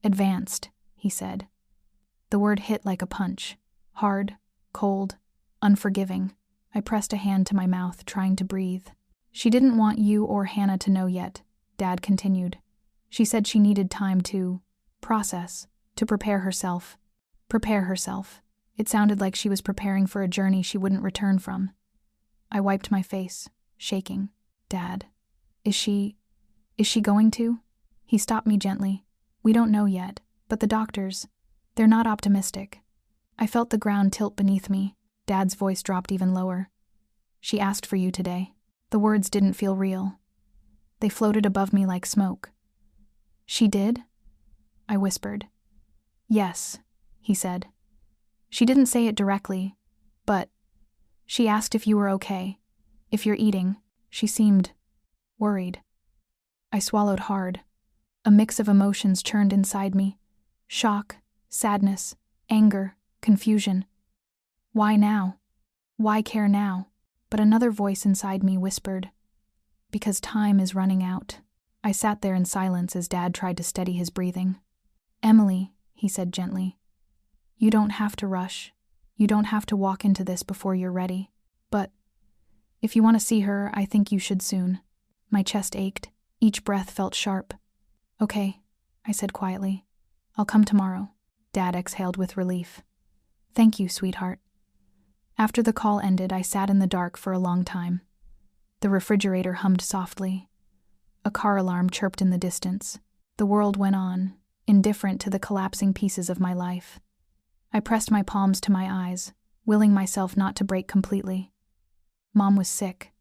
Advanced, he said. The word hit like a punch. Hard, cold, unforgiving. I pressed a hand to my mouth, trying to breathe. She didn't want you or Hannah to know yet, Dad continued. She said she needed time to process, to prepare herself. Prepare herself. It sounded like she was preparing for a journey she wouldn't return from. I wiped my face, shaking. Dad, is she going to? He stopped me gently. We don't know yet, but the doctors, they're not optimistic. I felt the ground tilt beneath me. Dad's voice dropped even lower. She asked for you today. The words didn't feel real. They floated above me like smoke. She did? I whispered. Yes, he said. She didn't say it directly, but she asked if you were okay, if you're eating. She seemed worried. I swallowed hard. A mix of emotions churned inside me. Shock, sadness, anger, confusion. Why now? Why care now? But another voice inside me whispered, because time is running out. I sat there in silence as Dad tried to steady his breathing. Emily, he said gently, you don't have to rush. You don't have to walk into this before you're ready. But if you want to see her, I think you should soon. My chest ached. Each breath felt sharp. Okay, I said quietly. I'll come tomorrow. Dad exhaled with relief. Thank you, sweetheart. After the call ended, I sat in the dark for a long time. The refrigerator hummed softly. A car alarm chirped in the distance. The world went on, indifferent to the collapsing pieces of my life. I pressed my palms to my eyes, willing myself not to break completely. Mom was sick,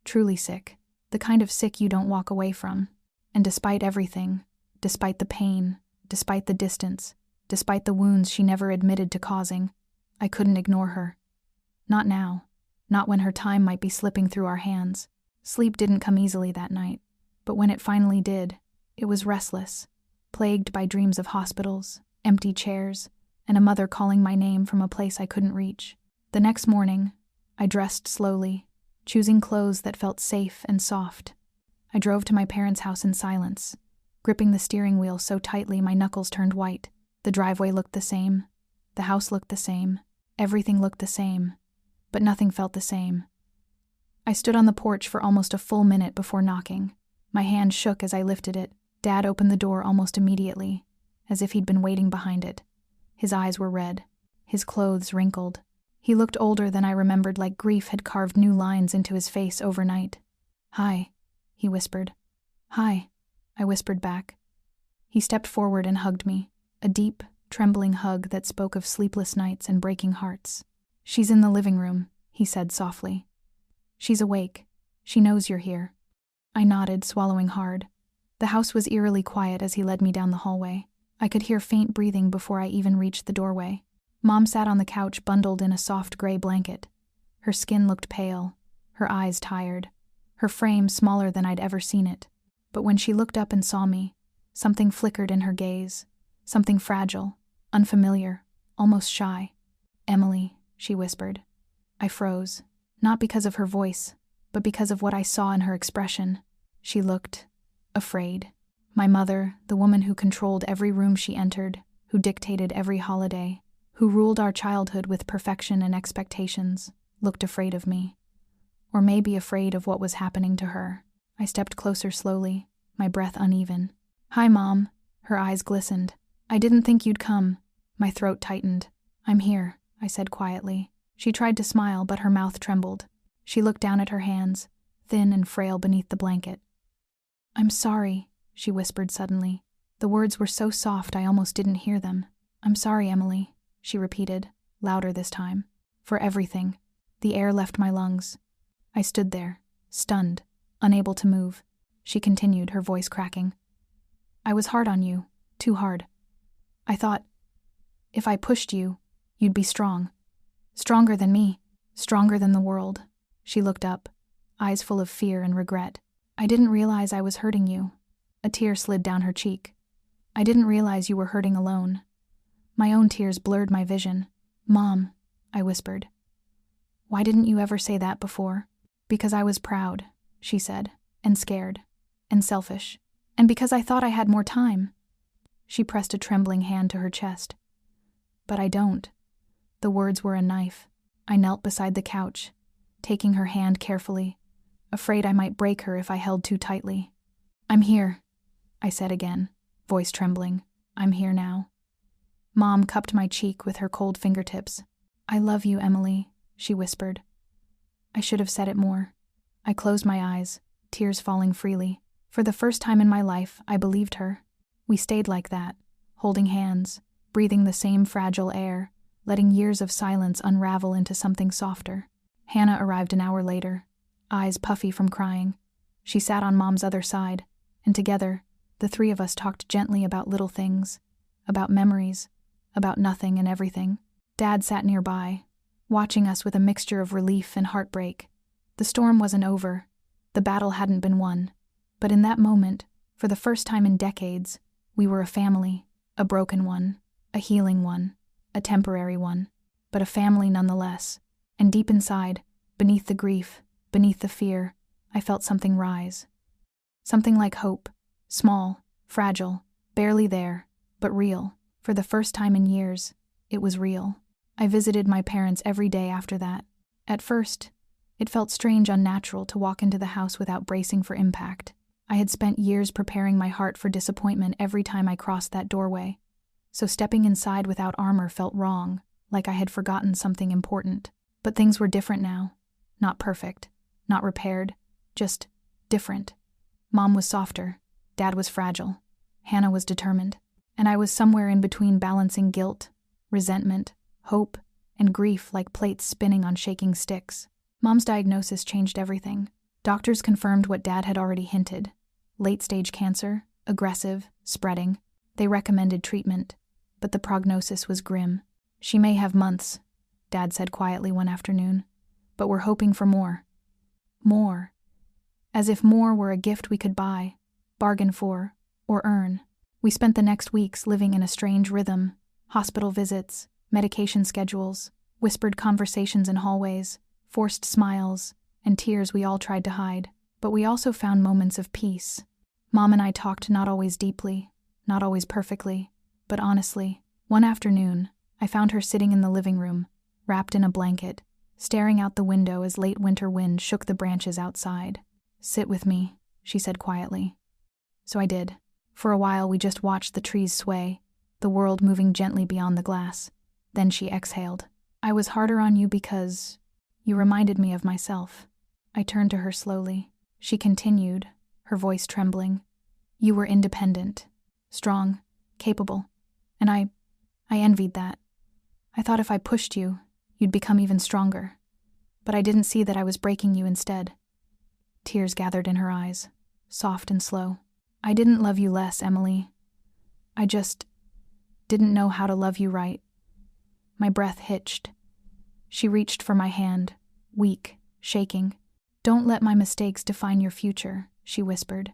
truly sick, the kind of sick you don't walk away from. And despite everything, despite the pain, despite the distance, despite the wounds she never admitted to causing, I couldn't ignore her. Not now, not when her time might be slipping through our hands. Sleep didn't come easily that night, but when it finally did, it was restless, plagued by dreams of hospitals, empty chairs, and a mother calling my name from a place I couldn't reach. The next morning, I dressed slowly, choosing clothes that felt safe and soft. I drove to my parents' house in silence, gripping the steering wheel so tightly my knuckles turned white. The driveway looked the same. The house looked the same. Everything looked the same. But nothing felt the same. I stood on the porch for almost a full minute before knocking. My hand shook as I lifted it. Dad opened the door almost immediately, as if he'd been waiting behind it. His eyes were red, his clothes wrinkled. He looked older than I remembered, like grief had carved new lines into his face overnight. Hi, he whispered. Hi, I whispered back. He stepped forward and hugged me, a deep, trembling hug that spoke of sleepless nights and breaking hearts. She's in the living room, he said softly. She's awake. She knows you're here. I nodded, swallowing hard. The house was eerily quiet as he led me down the hallway. I could hear faint breathing before I even reached the doorway. Mom sat on the couch bundled in a soft gray blanket. Her skin looked pale, her eyes tired, her frame smaller than I'd ever seen it. But when she looked up and saw me, something flickered in her gaze, something fragile, unfamiliar, almost shy. "Emily," she whispered. I froze, not because of her voice, but because of what I saw in her expression. She looked afraid. My mother, the woman who controlled every room she entered, who dictated every holiday, who ruled our childhood with perfection and expectations, looked afraid of me. Or maybe afraid of what was happening to her. I stepped closer slowly, my breath uneven. "Hi, Mom." Her eyes glistened. "I didn't think you'd come." My throat tightened. "I'm here," I said quietly. She tried to smile, but her mouth trembled. She looked down at her hands, thin and frail beneath the blanket. "I'm sorry," she whispered suddenly. The words were so soft I almost didn't hear them. "I'm sorry, Emily," she repeated, louder this time. "For everything." The air left my lungs. I stood there, stunned, unable to move. She continued, her voice cracking. "I was hard on you, too hard. I thought, if I pushed you, you'd be strong. Stronger than me, stronger than the world." She looked up, eyes full of fear and regret. "I didn't realize I was hurting you." A tear slid down her cheek. "I didn't realize you were hurting alone." My own tears blurred my vision. "Mom," I whispered. "Why didn't you ever say that before?" "Because I was proud," she said, "and scared, and selfish, and because I thought I had more time." She pressed a trembling hand to her chest. "But I don't." The words were a knife. I knelt beside the couch, taking her hand carefully, afraid I might break her if I held too tightly. "I'm here," I said again, voice trembling. "I'm here now." Mom cupped my cheek with her cold fingertips. "I love you, Emily," she whispered. I should have said it more. I closed my eyes, tears falling freely. For the first time in my life, I believed her. We stayed like that, holding hands, breathing the same fragile air, letting years of silence unravel into something softer. Hannah arrived an hour later, eyes puffy from crying. She sat on Mom's other side, and together, the three of us talked gently about little things, about memories, about nothing and everything. Dad sat nearby, watching us with a mixture of relief and heartbreak. The storm wasn't over. The battle hadn't been won. But in that moment, for the first time in decades, we were a family, a broken one, a healing one, a temporary one, but a family nonetheless. And deep inside, beneath the grief, beneath the fear, I felt something rise. Something like hope, small, fragile, barely there, but real. For the first time in years, it was real. I visited my parents every day after that. At first, it felt strange, unnatural to walk into the house without bracing for impact. I had spent years preparing my heart for disappointment every time I crossed that doorway. So stepping inside without armor felt wrong, like I had forgotten something important. But things were different now. Not perfect, not repaired, just different. Mom was softer, Dad was fragile, Hannah was determined, and I was somewhere in between, balancing guilt, resentment, hope, and grief like plates spinning on shaking sticks. Mom's diagnosis changed everything. Doctors confirmed what Dad had already hinted. Late-stage cancer, aggressive, spreading. They recommended treatment, but the prognosis was grim. "She may have months," Dad said quietly one afternoon, "but we're hoping for more." More. As if more were a gift we could buy, bargain for, or earn. We spent the next weeks living in a strange rhythm. Hospital visits, medication schedules, whispered conversations in hallways, forced smiles, and tears we all tried to hide. But we also found moments of peace. Mom and I talked, not always deeply, not always perfectly, but honestly. One afternoon, I found her sitting in the living room, wrapped in a blanket, staring out the window as late winter wind shook the branches outside. "Sit with me," she said quietly. So I did. For a while we just watched the trees sway, the world moving gently beyond the glass. Then she exhaled. "I was harder on you because you reminded me of myself." I turned to her slowly. She continued, her voice trembling. "You were independent, strong, capable, and I envied that. I thought if I pushed you, you'd become even stronger. But I didn't see that I was breaking you instead." Tears gathered in her eyes, soft and slow. "I didn't love you less, Emily. I just didn't know how to love you right." My breath hitched. She reached for my hand, weak, shaking. Don't let my mistakes define your future, she whispered.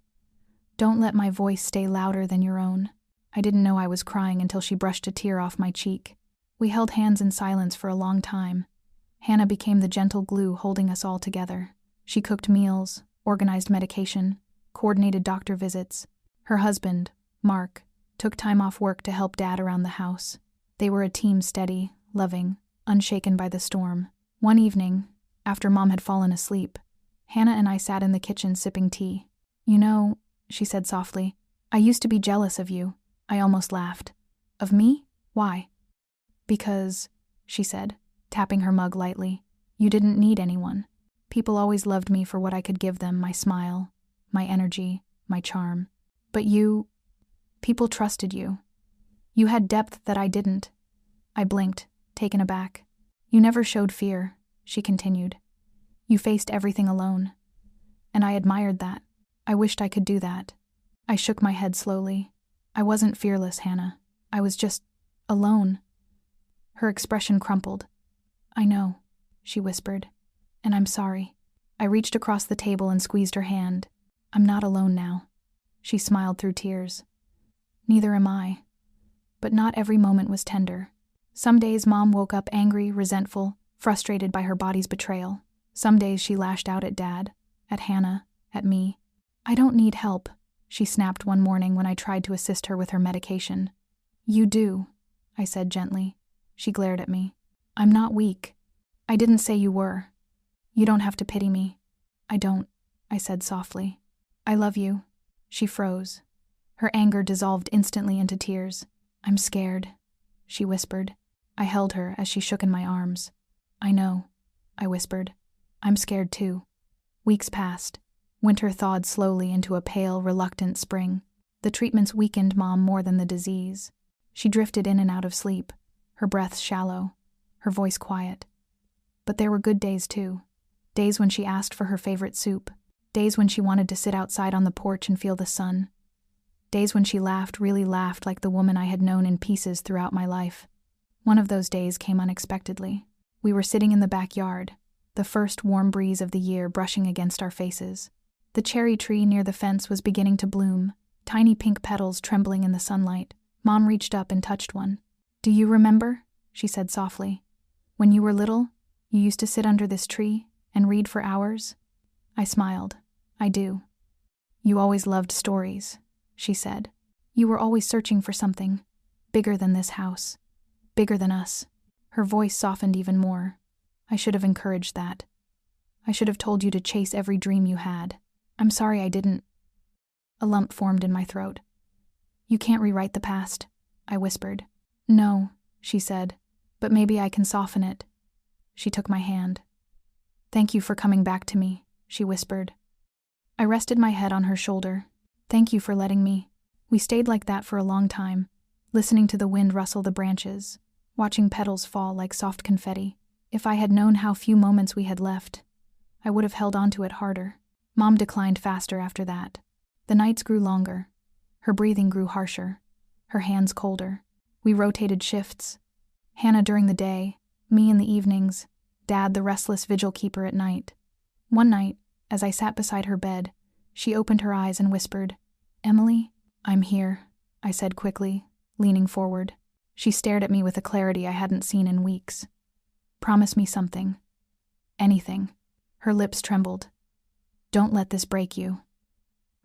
Don't let my voice stay louder than your own. I didn't know I was crying until she brushed a tear off my cheek. We held hands in silence for a long time. Hannah became the gentle glue holding us all together. She cooked meals, organized medication, coordinated doctor visits. Her husband, Mark, took time off work to help Dad around the house. They were a team steady, loving, unshaken by the storm. One evening, after Mom had fallen asleep, Hannah and I sat in the kitchen sipping tea. You know, she said softly, I used to be jealous of you. I almost laughed. Of me? Why? Because, she said, tapping her mug lightly, you didn't need anyone. People always loved me for what I could give them, my smile, my energy, my charm. But you, people trusted you. You had depth that I didn't. I blinked, taken aback. You never showed fear, she continued. You faced everything alone. And I admired that. I wished I could do that. I shook my head slowly. I wasn't fearless, Hannah. I was just alone. Her expression crumpled. I know, she whispered. And I'm sorry. I reached across the table and squeezed her hand. I'm not alone now. She smiled through tears. Neither am I. But not every moment was tender. Some days Mom woke up angry, resentful, frustrated by her body's betrayal. Some days she lashed out at Dad, at Hannah, at me. I don't need help, she snapped one morning when I tried to assist her with her medication. You do, I said gently. She glared at me. I'm not weak. I didn't say you were. You don't have to pity me. I don't, I said softly. I love you. She froze. Her anger dissolved instantly into tears. I'm scared, she whispered. I held her as she shook in my arms. I know, I whispered. I'm scared too. Weeks passed. Winter thawed slowly into a pale, reluctant spring. The treatments weakened Mom more than the disease. She drifted in and out of sleep, her breath shallow, her voice quiet. But there were good days too. Days when she asked for her favorite soup. Days when she wanted to sit outside on the porch and feel the sun. Days when she laughed, really laughed like the woman I had known in pieces throughout my life. One of those days came unexpectedly. We were sitting in the backyard, the first warm breeze of the year brushing against our faces. The cherry tree near the fence was beginning to bloom, tiny pink petals trembling in the sunlight. Mom reached up and touched one. Do you remember? She said softly. When you were little, you used to sit under this tree and read for hours? I smiled. I do. You always loved stories, she said. You were always searching for something, bigger than this house, bigger than us. Her voice softened even more. I should have encouraged that. I should have told you to chase every dream you had. I'm sorry I didn't. A lump formed in my throat. You can't rewrite the past, I whispered. No, she said, but maybe I can soften it. She took my hand. Thank you for coming back to me, she whispered. I rested my head on her shoulder. Thank you for letting me. We stayed like that for a long time, listening to the wind rustle the branches, watching petals fall like soft confetti. If I had known how few moments we had left, I would have held on to it harder. Mom declined faster after that. The nights grew longer. Her breathing grew harsher, her hands colder. We rotated shifts. Hannah during the day, me in the evenings, Dad the restless vigil keeper at night. One night, as I sat beside her bed, she opened her eyes and whispered, Emily? I'm here, I said quickly, leaning forward. She stared at me with a clarity I hadn't seen in weeks. Promise me something. Anything. Her lips trembled. Don't let this break you.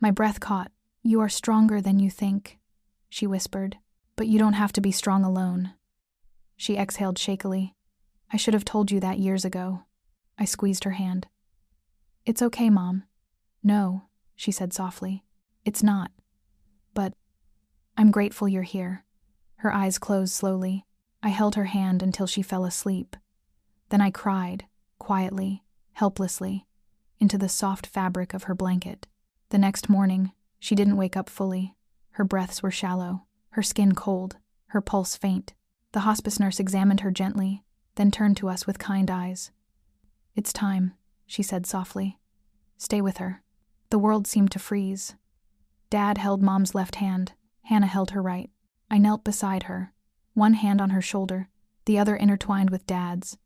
My breath caught. You are stronger than you think, she whispered. But you don't have to be strong alone. She exhaled shakily. I should have told you that years ago. I squeezed her hand. It's okay, Mom. No, she said softly. It's not. But I'm grateful you're here. Her eyes closed slowly. I held her hand until she fell asleep. Then I cried, quietly, helplessly, into the soft fabric of her blanket. The next morning, she didn't wake up fully. Her breaths were shallow, her skin cold, her pulse faint. The hospice nurse examined her gently, then turned to us with kind eyes. It's time, she said softly. Stay with her. The world seemed to freeze. Dad held Mom's left hand. Hannah held her right. I knelt beside her, one hand on her shoulder, the other intertwined with Dad's.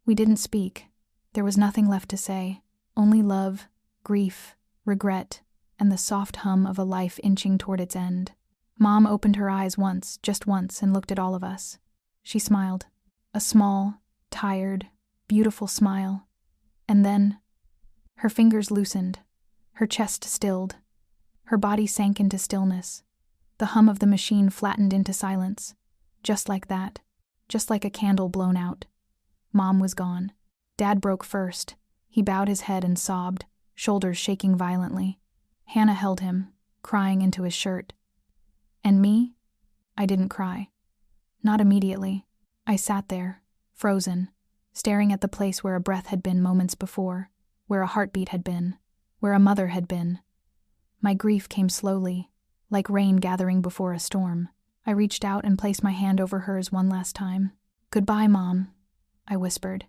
We didn't speak. There was nothing left to say, Only love, grief, regret, and the soft hum of a life inching toward its end. Mom opened her eyes once, just once, and looked at all of us. She smiled. A small, tired, beautiful smile. And then, her fingers loosened, her chest stilled, her body sank into stillness. The hum of the machine flattened into silence. Just like that. Just like a candle blown out. Mom was gone. Dad broke first. He bowed his head and sobbed, shoulders shaking violently. Hannah held him, crying into his shirt. And me? I didn't cry. Not immediately. I sat there, frozen, staring at the place where a breath had been moments before, where a heartbeat had been, where a mother had been. My grief came slowly, like rain gathering before a storm. I reached out and placed my hand over hers one last time. "Goodbye, Mom," I whispered.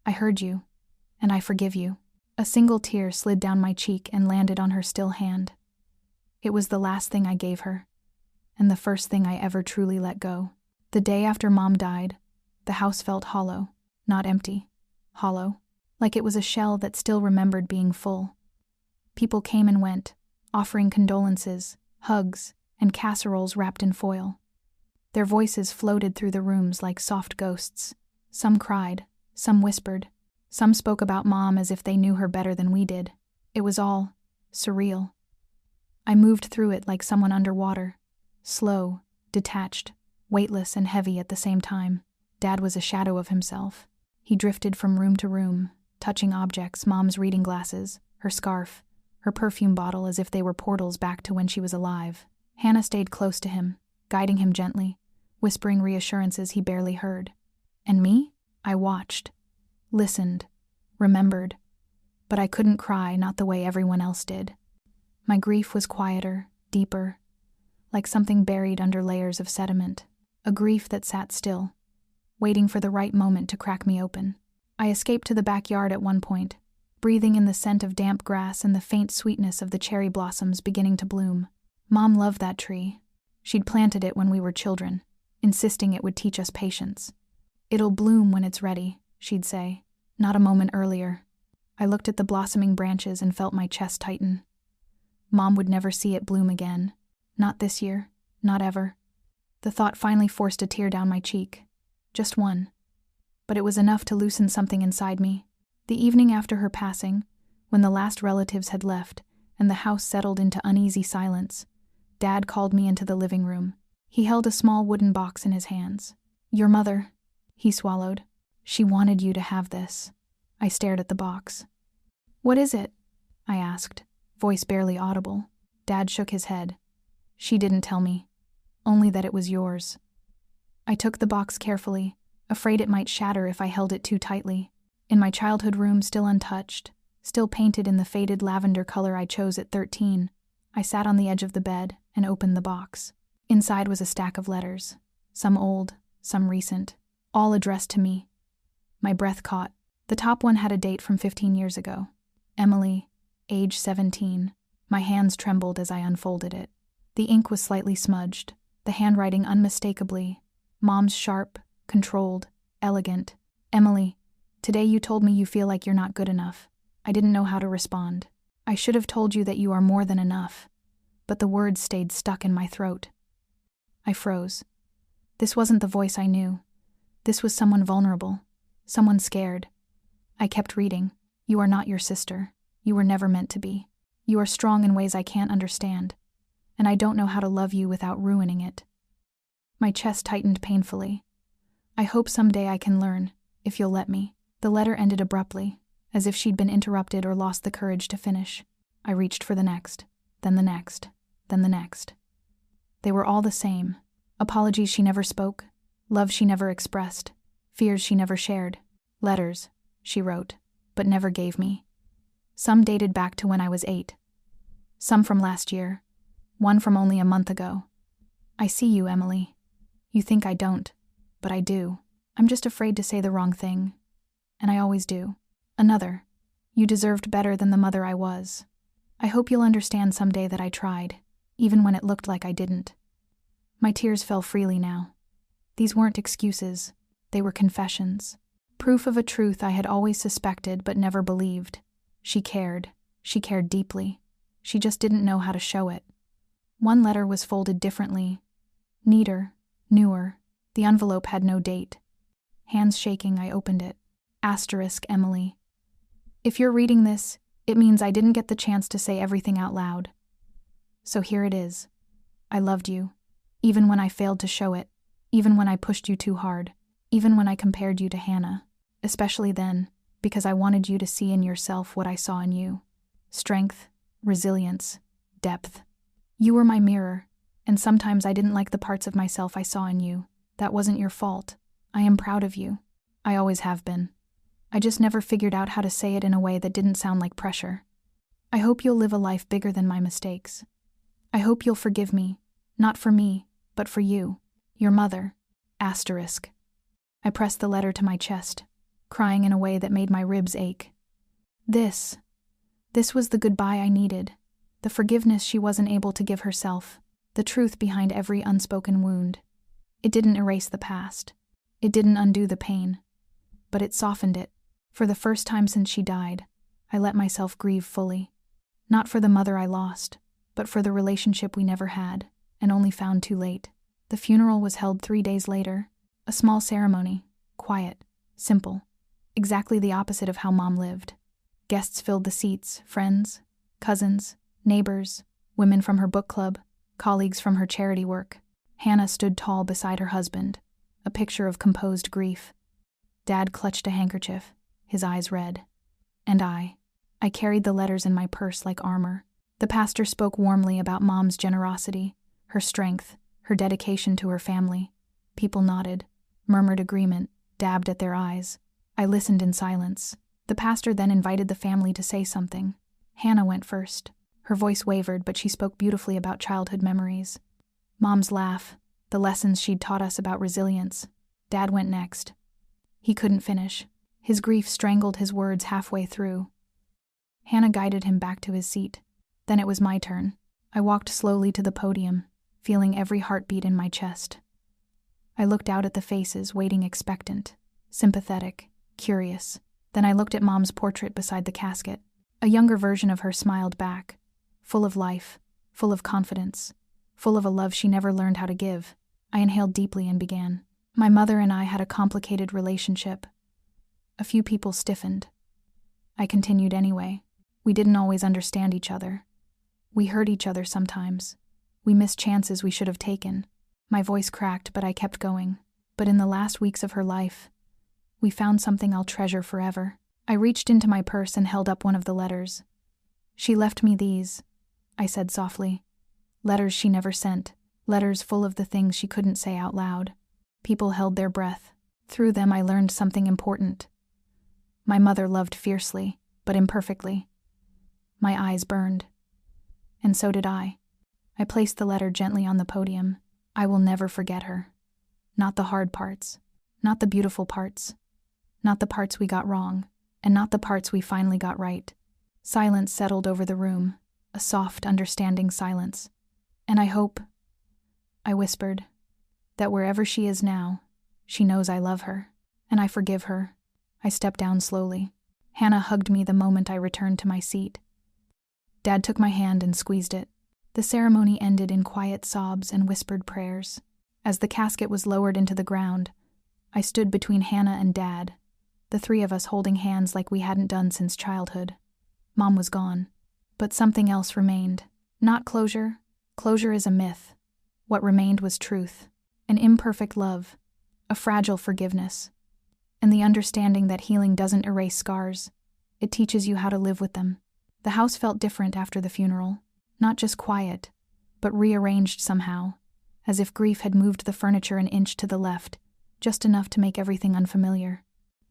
"I heard you, and I forgive you." A single tear slid down my cheek and landed on her still hand. It was the last thing I gave her, and the first thing I ever truly let go. The day after Mom died, the house felt hollow, not empty, hollow, like it was a shell that still remembered being full. People came and went, offering condolences, hugs, and casseroles wrapped in foil. Their voices floated through the rooms like soft ghosts. Some cried, some whispered, some spoke about Mom as if they knew her better than we did. It was all surreal. I moved through it like someone underwater, slow, detached, weightless and heavy at the same time. Dad was a shadow of himself. He drifted from room to room, touching objects, Mom's reading glasses, her scarf, her perfume bottle, as if they were portals back to when she was alive. Hannah stayed close to him, guiding him gently, whispering reassurances he barely heard. And me? I watched, listened, remembered, but I couldn't cry, not the way everyone else did. My grief was quieter, deeper, like something buried under layers of sediment, a grief that sat still, waiting for the right moment to crack me open. I escaped to the backyard at one point, breathing in the scent of damp grass and the faint sweetness of the cherry blossoms beginning to bloom. Mom loved that tree. She'd planted it when we were children, insisting it would teach us patience. "It'll bloom when it's ready," she'd say, not a moment earlier. I looked at the blossoming branches and felt my chest tighten. Mom would never see it bloom again. Not this year, not ever. The thought finally forced a tear down my cheek. Just one. But it was enough to loosen something inside me. The evening after her passing, when the last relatives had left and the house settled into uneasy silence, Dad called me into the living room. He held a small wooden box in his hands. "Your mother," he swallowed. "She wanted you to have this." I stared at the box. "What is it?" I asked, voice barely audible. Dad shook his head. "She didn't tell me. Only that it was yours." I took the box carefully, afraid it might shatter if I held it too tightly. In my childhood room, still untouched, still painted in the faded lavender color I chose at 13, I sat on the edge of the bed and opened the box. Inside was a stack of letters, some old, some recent, all addressed to me. My breath caught. The top one had a date from 15 years ago. Emily, age 17. My hands trembled as I unfolded it. The ink was slightly smudged, the handwriting unmistakably. Mom's sharp, controlled, elegant. "Emily, today you told me you feel like you're not good enough. I didn't know how to respond. I should have told you that you are more than enough." But the words stayed stuck in my throat. I froze. This wasn't the voice I knew. This was someone vulnerable, someone scared. I kept reading. "You are not your sister. You were never meant to be. You are strong in ways I can't understand, and I don't know how to love you without ruining it." My chest tightened painfully. "I hope someday I can learn, if you'll let me." The letter ended abruptly, as if she'd been interrupted or lost the courage to finish. I reached for the next, then the next, then the next. They were all the same. Apologies she never spoke, love she never expressed, fears she never shared. Letters, she wrote, but never gave me. Some dated back to when I was 8. Some from last year. One from only a month ago. "I see you, Emily. You think I don't, but I do. I'm just afraid to say the wrong thing. And I always do." Another. "You deserved better than the mother I was. I hope you'll understand someday that I tried, even when it looked like I didn't." My tears fell freely now. These weren't excuses. They were confessions. Proof of a truth I had always suspected but never believed. She cared. She cared deeply. She just didn't know how to show it. One letter was folded differently. Neater, newer. The envelope had no date. Hands shaking, I opened it. Asterisk Emily. If you're reading this, it means I didn't get the chance to say everything out loud. So here it is. I loved you, even when I failed to show it, even when I pushed you too hard, even when I compared you to Hannah, especially then, because I wanted you to see in yourself what I saw in you. Strength, resilience, depth. You were my mirror, and sometimes I didn't like the parts of myself I saw in you. That wasn't your fault. I am proud of you. I always have been. I just never figured out how to say it in a way that didn't sound like pressure. I hope you'll live a life bigger than my mistakes. I hope you'll forgive me, not for me, but for you, your mother. Asterisk. I pressed the letter to my chest, crying in a way that made my ribs ache. This was the goodbye I needed, the forgiveness she wasn't able to give herself, the truth behind every unspoken wound. It didn't erase the past. It didn't undo the pain. But it softened it. For the first time since she died, I let myself grieve fully. Not for the mother I lost, but for the relationship we never had, and only found too late. The funeral was held 3 days later. A small ceremony, quiet, simple, exactly the opposite of how Mom lived. Guests filled the seats, friends, cousins, neighbors, women from her book club, colleagues from her charity work. Hannah stood tall beside her husband, a picture of composed grief. Dad clutched a handkerchief, his eyes red. And I carried the letters in my purse like armor. The pastor spoke warmly about Mom's generosity, her strength, her dedication to her family. People nodded, murmured agreement, dabbed at their eyes. I listened in silence. The pastor then invited the family to say something. Hannah went first. Her voice wavered, but she spoke beautifully about childhood memories. Mom's laugh, the lessons she'd taught us about resilience. Dad went next. He couldn't finish. His grief strangled his words halfway through. Hannah guided him back to his seat. Then it was my turn. I walked slowly to the podium, feeling every heartbeat in my chest. I looked out at the faces, waiting expectant, sympathetic, curious. Then I looked at Mom's portrait beside the casket. A younger version of her smiled back, full of life, full of confidence, full of a love she never learned how to give. I inhaled deeply and began. My mother and I had a complicated relationship. A few people stiffened. I continued anyway. We didn't always understand each other. We hurt each other sometimes. We missed chances we should have taken. My voice cracked, but I kept going. But in the last weeks of her life, we found something I'll treasure forever. I reached into my purse and held up one of the letters. She left me these, I said softly. Letters she never sent. Letters full of the things she couldn't say out loud. People held their breath. Through them I learned something important. My mother loved fiercely, but imperfectly. My eyes burned. And so did I. I placed the letter gently on the podium. I will never forget her. Not the hard parts. Not the beautiful parts. Not the parts we got wrong. And not the parts we finally got right. Silence settled over the room. A soft, understanding silence. And I hope, I whispered, that wherever she is now, she knows I love her. And I forgive her. I stepped down slowly. Hannah hugged me the moment I returned to my seat. Dad took my hand and squeezed it. The ceremony ended in quiet sobs and whispered prayers. As the casket was lowered into the ground, I stood between Hannah and Dad, the three of us holding hands like we hadn't done since childhood. Mom was gone, but something else remained. Not closure. Closure is a myth. What remained was truth, an imperfect love, a fragile forgiveness, and the understanding that healing doesn't erase scars. It teaches you how to live with them. The house felt different after the funeral. Not just quiet, but rearranged somehow, as if grief had moved the furniture an inch to the left, just enough to make everything unfamiliar.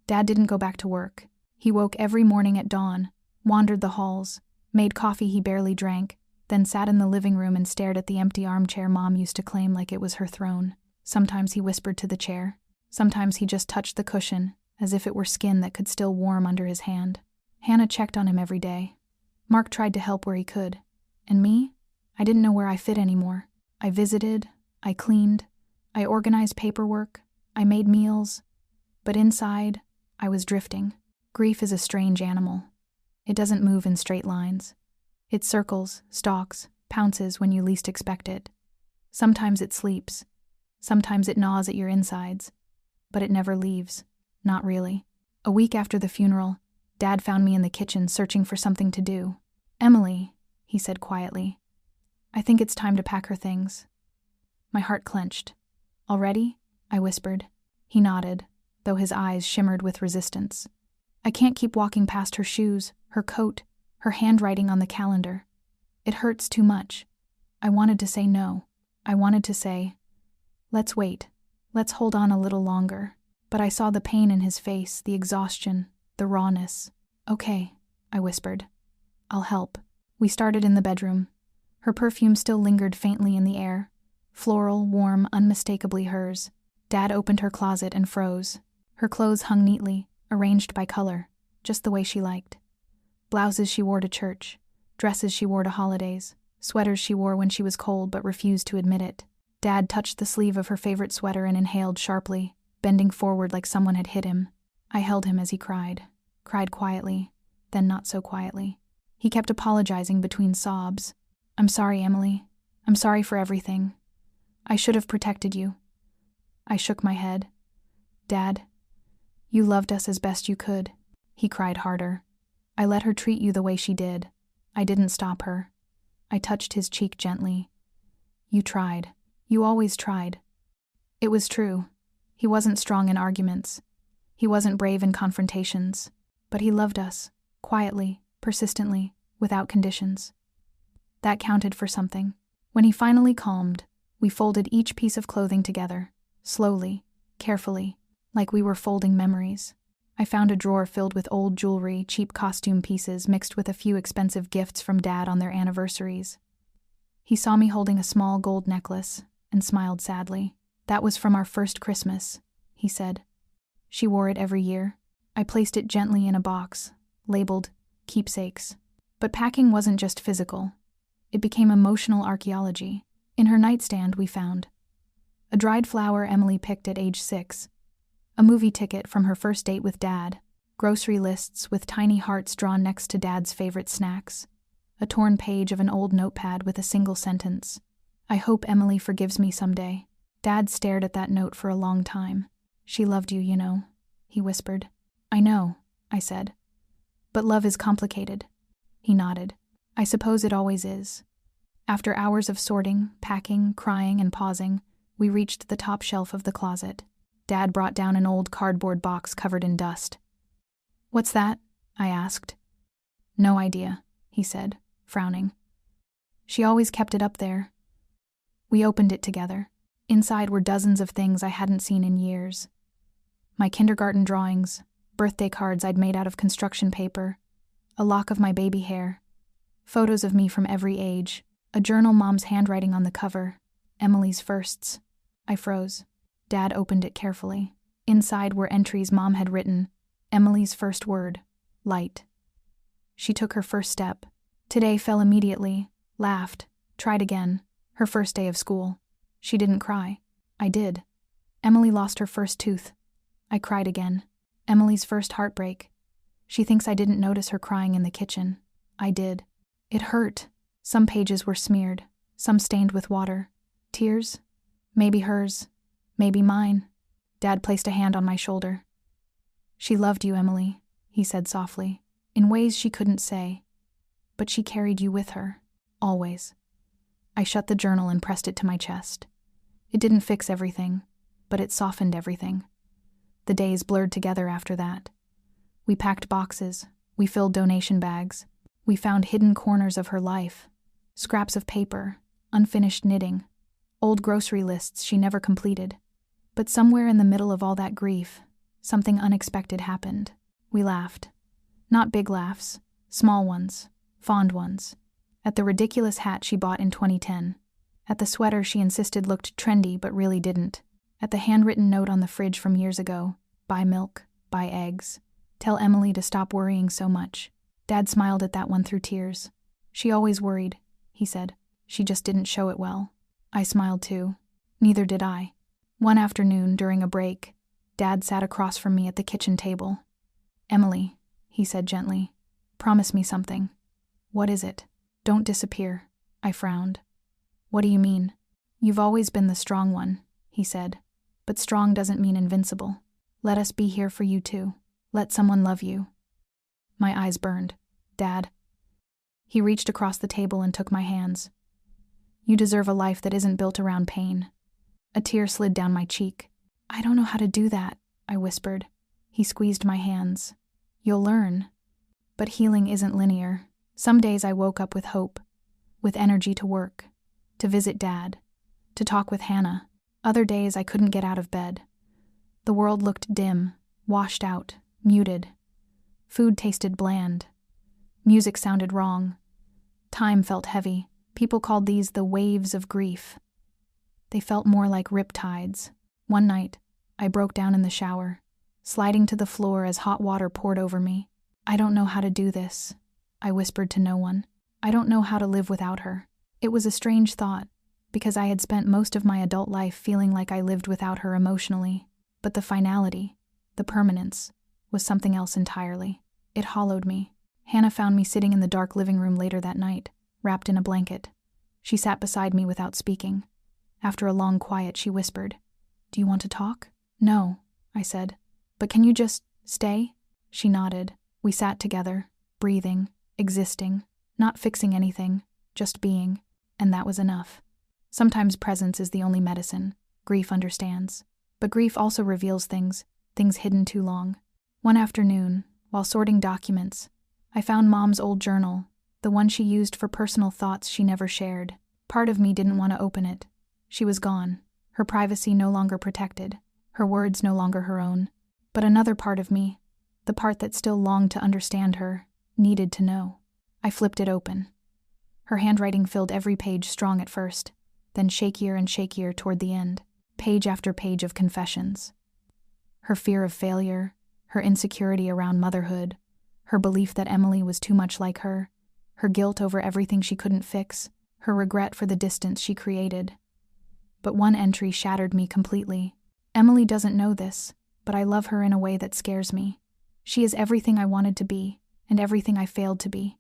Dad didn't go back to work. He woke every morning at dawn, wandered the halls, made coffee he barely drank, then sat in the living room and stared at the empty armchair Mom used to claim like it was her throne. Sometimes he whispered to the chair. Sometimes he just touched the cushion, as if it were skin that could still warm under his hand. Hannah checked on him every day. Mark tried to help where he could. And me? I didn't know where I fit anymore. I visited, I cleaned, I organized paperwork, I made meals. But inside, I was drifting. Grief is a strange animal. It doesn't move in straight lines. It circles, stalks, pounces when you least expect it. Sometimes it sleeps. Sometimes it gnaws at your insides. But it never leaves. Not really. A week after the funeral, Dad found me in the kitchen searching for something to do. "Emily," he said quietly, "I think it's time to pack her things." My heart clenched. "Already?" I whispered. He nodded, though his eyes shimmered with resistance. "I can't keep walking past her shoes, her coat, her handwriting on the calendar. It hurts too much." I wanted to say no. I wanted to say, "Let's wait. Let's hold on a little longer." But I saw the pain in his face, the exhaustion, the rawness. "Okay," I whispered. "I'll help." We started in the bedroom. Her perfume still lingered faintly in the air. Floral, warm, unmistakably hers. Dad opened her closet and froze. Her clothes hung neatly, arranged by color, just the way she liked. Blouses she wore to church, dresses she wore to holidays, sweaters she wore when she was cold but refused to admit it. Dad touched the sleeve of her favorite sweater and inhaled sharply, bending forward like someone had hit him. I held him as he cried quietly, then not so quietly. He kept apologizing between sobs. "I'm sorry, Emily. I'm sorry for everything. I should have protected you." I shook my head. "Dad, you loved us as best you could." He cried harder. "I let her treat you the way she did. I didn't stop her." I touched his cheek gently. "You tried. You always tried." It was true. He wasn't strong in arguments. He wasn't brave in confrontations. But he loved us, quietly, persistently, without conditions. That counted for something. When he finally calmed, we folded each piece of clothing together, slowly, carefully, like we were folding memories. I found a drawer filled with old jewelry, cheap costume pieces mixed with a few expensive gifts from Dad on their anniversaries. He saw me holding a small gold necklace and smiled sadly. "That was from our first Christmas," he said. "She wore it every year." I placed it gently in a box, labeled keepsakes. But packing wasn't just physical. It became emotional archaeology. In her nightstand we found a dried flower Emily picked at age 6, a movie ticket from her first date with Dad, grocery lists with tiny hearts drawn next to Dad's favorite snacks, a torn page of an old notepad with a single sentence, "I hope Emily forgives me someday." Dad stared at that note for a long time. "She loved you, you know," he whispered. "I know," I said. "But love is complicated." He nodded. "I suppose it always is." After hours of sorting, packing, crying, and pausing, we reached the top shelf of the closet. Dad brought down an old cardboard box covered in dust. "What's that?" I asked. "No idea," he said, frowning. "She always kept it up there." We opened it together. Inside were dozens of things I hadn't seen in years. My kindergarten drawings, birthday cards I'd made out of construction paper, a lock of my baby hair, photos of me from every age, a journal Mom's handwriting on the cover, Emily's firsts. I froze. Dad opened it carefully. Inside were entries Mom had written, Emily's first word, light. She took her first step. Today fell immediately, laughed, tried again, her first day of school. She didn't cry. I did. Emily lost her first tooth. I cried again. Emily's first heartbreak. She thinks I didn't notice her crying in the kitchen. I did. It hurt. Some pages were smeared, some stained with water. Tears? Maybe hers, maybe mine. Dad placed a hand on my shoulder. "She loved you, Emily," he said softly, "in ways she couldn't say. But she carried you with her, always." I shut the journal and pressed it to my chest. It didn't fix everything, but it softened everything. The days blurred together after that. We packed boxes, we filled donation bags, we found hidden corners of her life, scraps of paper, unfinished knitting, old grocery lists she never completed. But somewhere in the middle of all that grief, something unexpected happened. We laughed. Not big laughs, small ones, fond ones. At the ridiculous hat she bought in 2010. At the sweater she insisted looked trendy but really didn't. At the handwritten note on the fridge from years ago, "Buy milk, buy eggs. Tell Emily to stop worrying so much." Dad smiled at that one through tears. "She always worried," he said. "She just didn't show it well." I smiled too. Neither did I. One afternoon, during a break, Dad sat across from me at the kitchen table. "Emily," he said gently, Promise me something. What is it? Don't disappear. I frowned. What do you mean? You've always been the strong one, he said. But strong doesn't mean invincible. Let us be here for you too. Let someone love you. My eyes burned. Dad. He reached across the table and took my hands. You deserve a life that isn't built around pain. A tear slid down my cheek. I don't know how to do that, I whispered. He squeezed my hands. You'll learn. But healing isn't linear. Some days I woke up with hope, with energy to work, to visit Dad, to talk with Hannah. Other days I couldn't get out of bed. The world looked dim, washed out, muted. Food tasted bland. Music sounded wrong. Time felt heavy. People called these the waves of grief. They felt more like riptides. One night, I broke down in the shower, sliding to the floor as hot water poured over me. I don't know how to do this, I whispered to no one. I don't know how to live without her. It was a strange thought, because I had spent most of my adult life feeling like I lived without her emotionally. But the finality, the permanence, was something else entirely. It hollowed me. Hannah found me sitting in the dark living room later that night, wrapped in a blanket. She sat beside me without speaking. After a long quiet, she whispered, "Do you want to talk?" "No," I said. "But can you just stay?" She nodded. We sat together, breathing, existing, not fixing anything, just being, and that was enough. Sometimes presence is the only medicine. Grief understands. But grief also reveals things hidden too long. One afternoon, while sorting documents, I found Mom's old journal, the one she used for personal thoughts she never shared. Part of me didn't want to open it. She was gone, her privacy no longer protected, her words no longer her own. But another part of me, the part that still longed to understand her, needed to know. I flipped it open. Her handwriting filled every page strong at first, then shakier and shakier toward the end, page after page of confessions. Her fear of failure, her insecurity around motherhood, her belief that Emily was too much like her guilt over everything she couldn't fix, her regret for the distance she created. But one entry shattered me completely. Emily doesn't know this, but I love her in a way that scares me. She is everything I wanted to be, and everything I failed to be.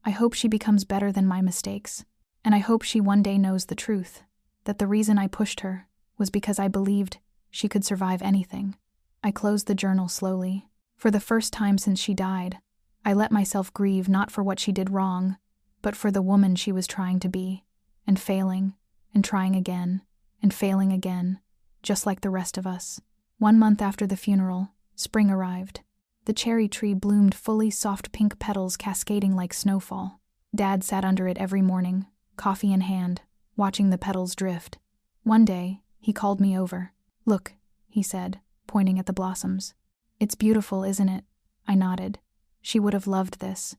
I hope she becomes better than my mistakes, and I hope she one day knows the truth, that the reason I pushed her was because I believed she could survive anything. I closed the journal slowly. For the first time since she died, I let myself grieve not for what she did wrong, but for the woman she was trying to be, and failing, and trying again, and failing again, just like the rest of us. 1 month after the funeral, spring arrived. The cherry tree bloomed fully, soft pink petals cascading like snowfall. Dad sat under it every morning, coffee in hand, watching the petals drift. One day, he called me over. "Look," he said, pointing at the blossoms. "It's beautiful, isn't it?" I nodded. She would have loved this.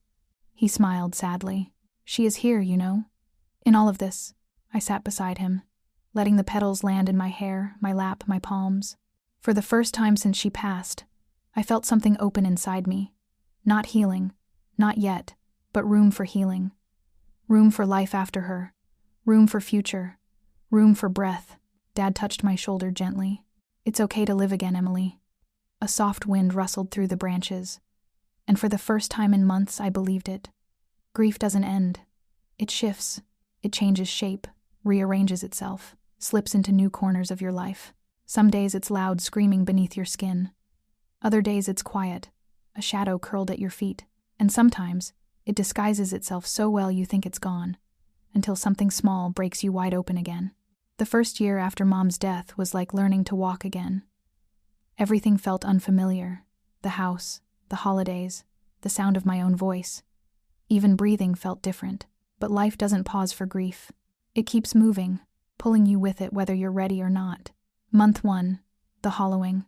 He smiled sadly. "She is here, you know. In all of this." I sat beside him, letting the petals land in my hair, my lap, my palms. For the first time since she passed, I felt something open inside me. Not healing, not yet, but room for healing. Room for life after her. Room for future. Room for breath. Dad touched my shoulder gently. "It's okay to live again, Emily." A soft wind rustled through the branches, and for the first time in months I believed it. Grief doesn't end. It shifts. It changes shape, rearranges itself, slips into new corners of your life. Some days it's loud screaming beneath your skin. Other days it's quiet, a shadow curled at your feet. And sometimes it disguises itself so well you think it's gone, until something small breaks you wide open again. The first year after Mom's death was like learning to walk again. Everything felt unfamiliar. The house, the holidays, the sound of my own voice. Even breathing felt different. But life doesn't pause for grief. It keeps moving, pulling you with it whether you're ready or not. Month 1, the hollowing.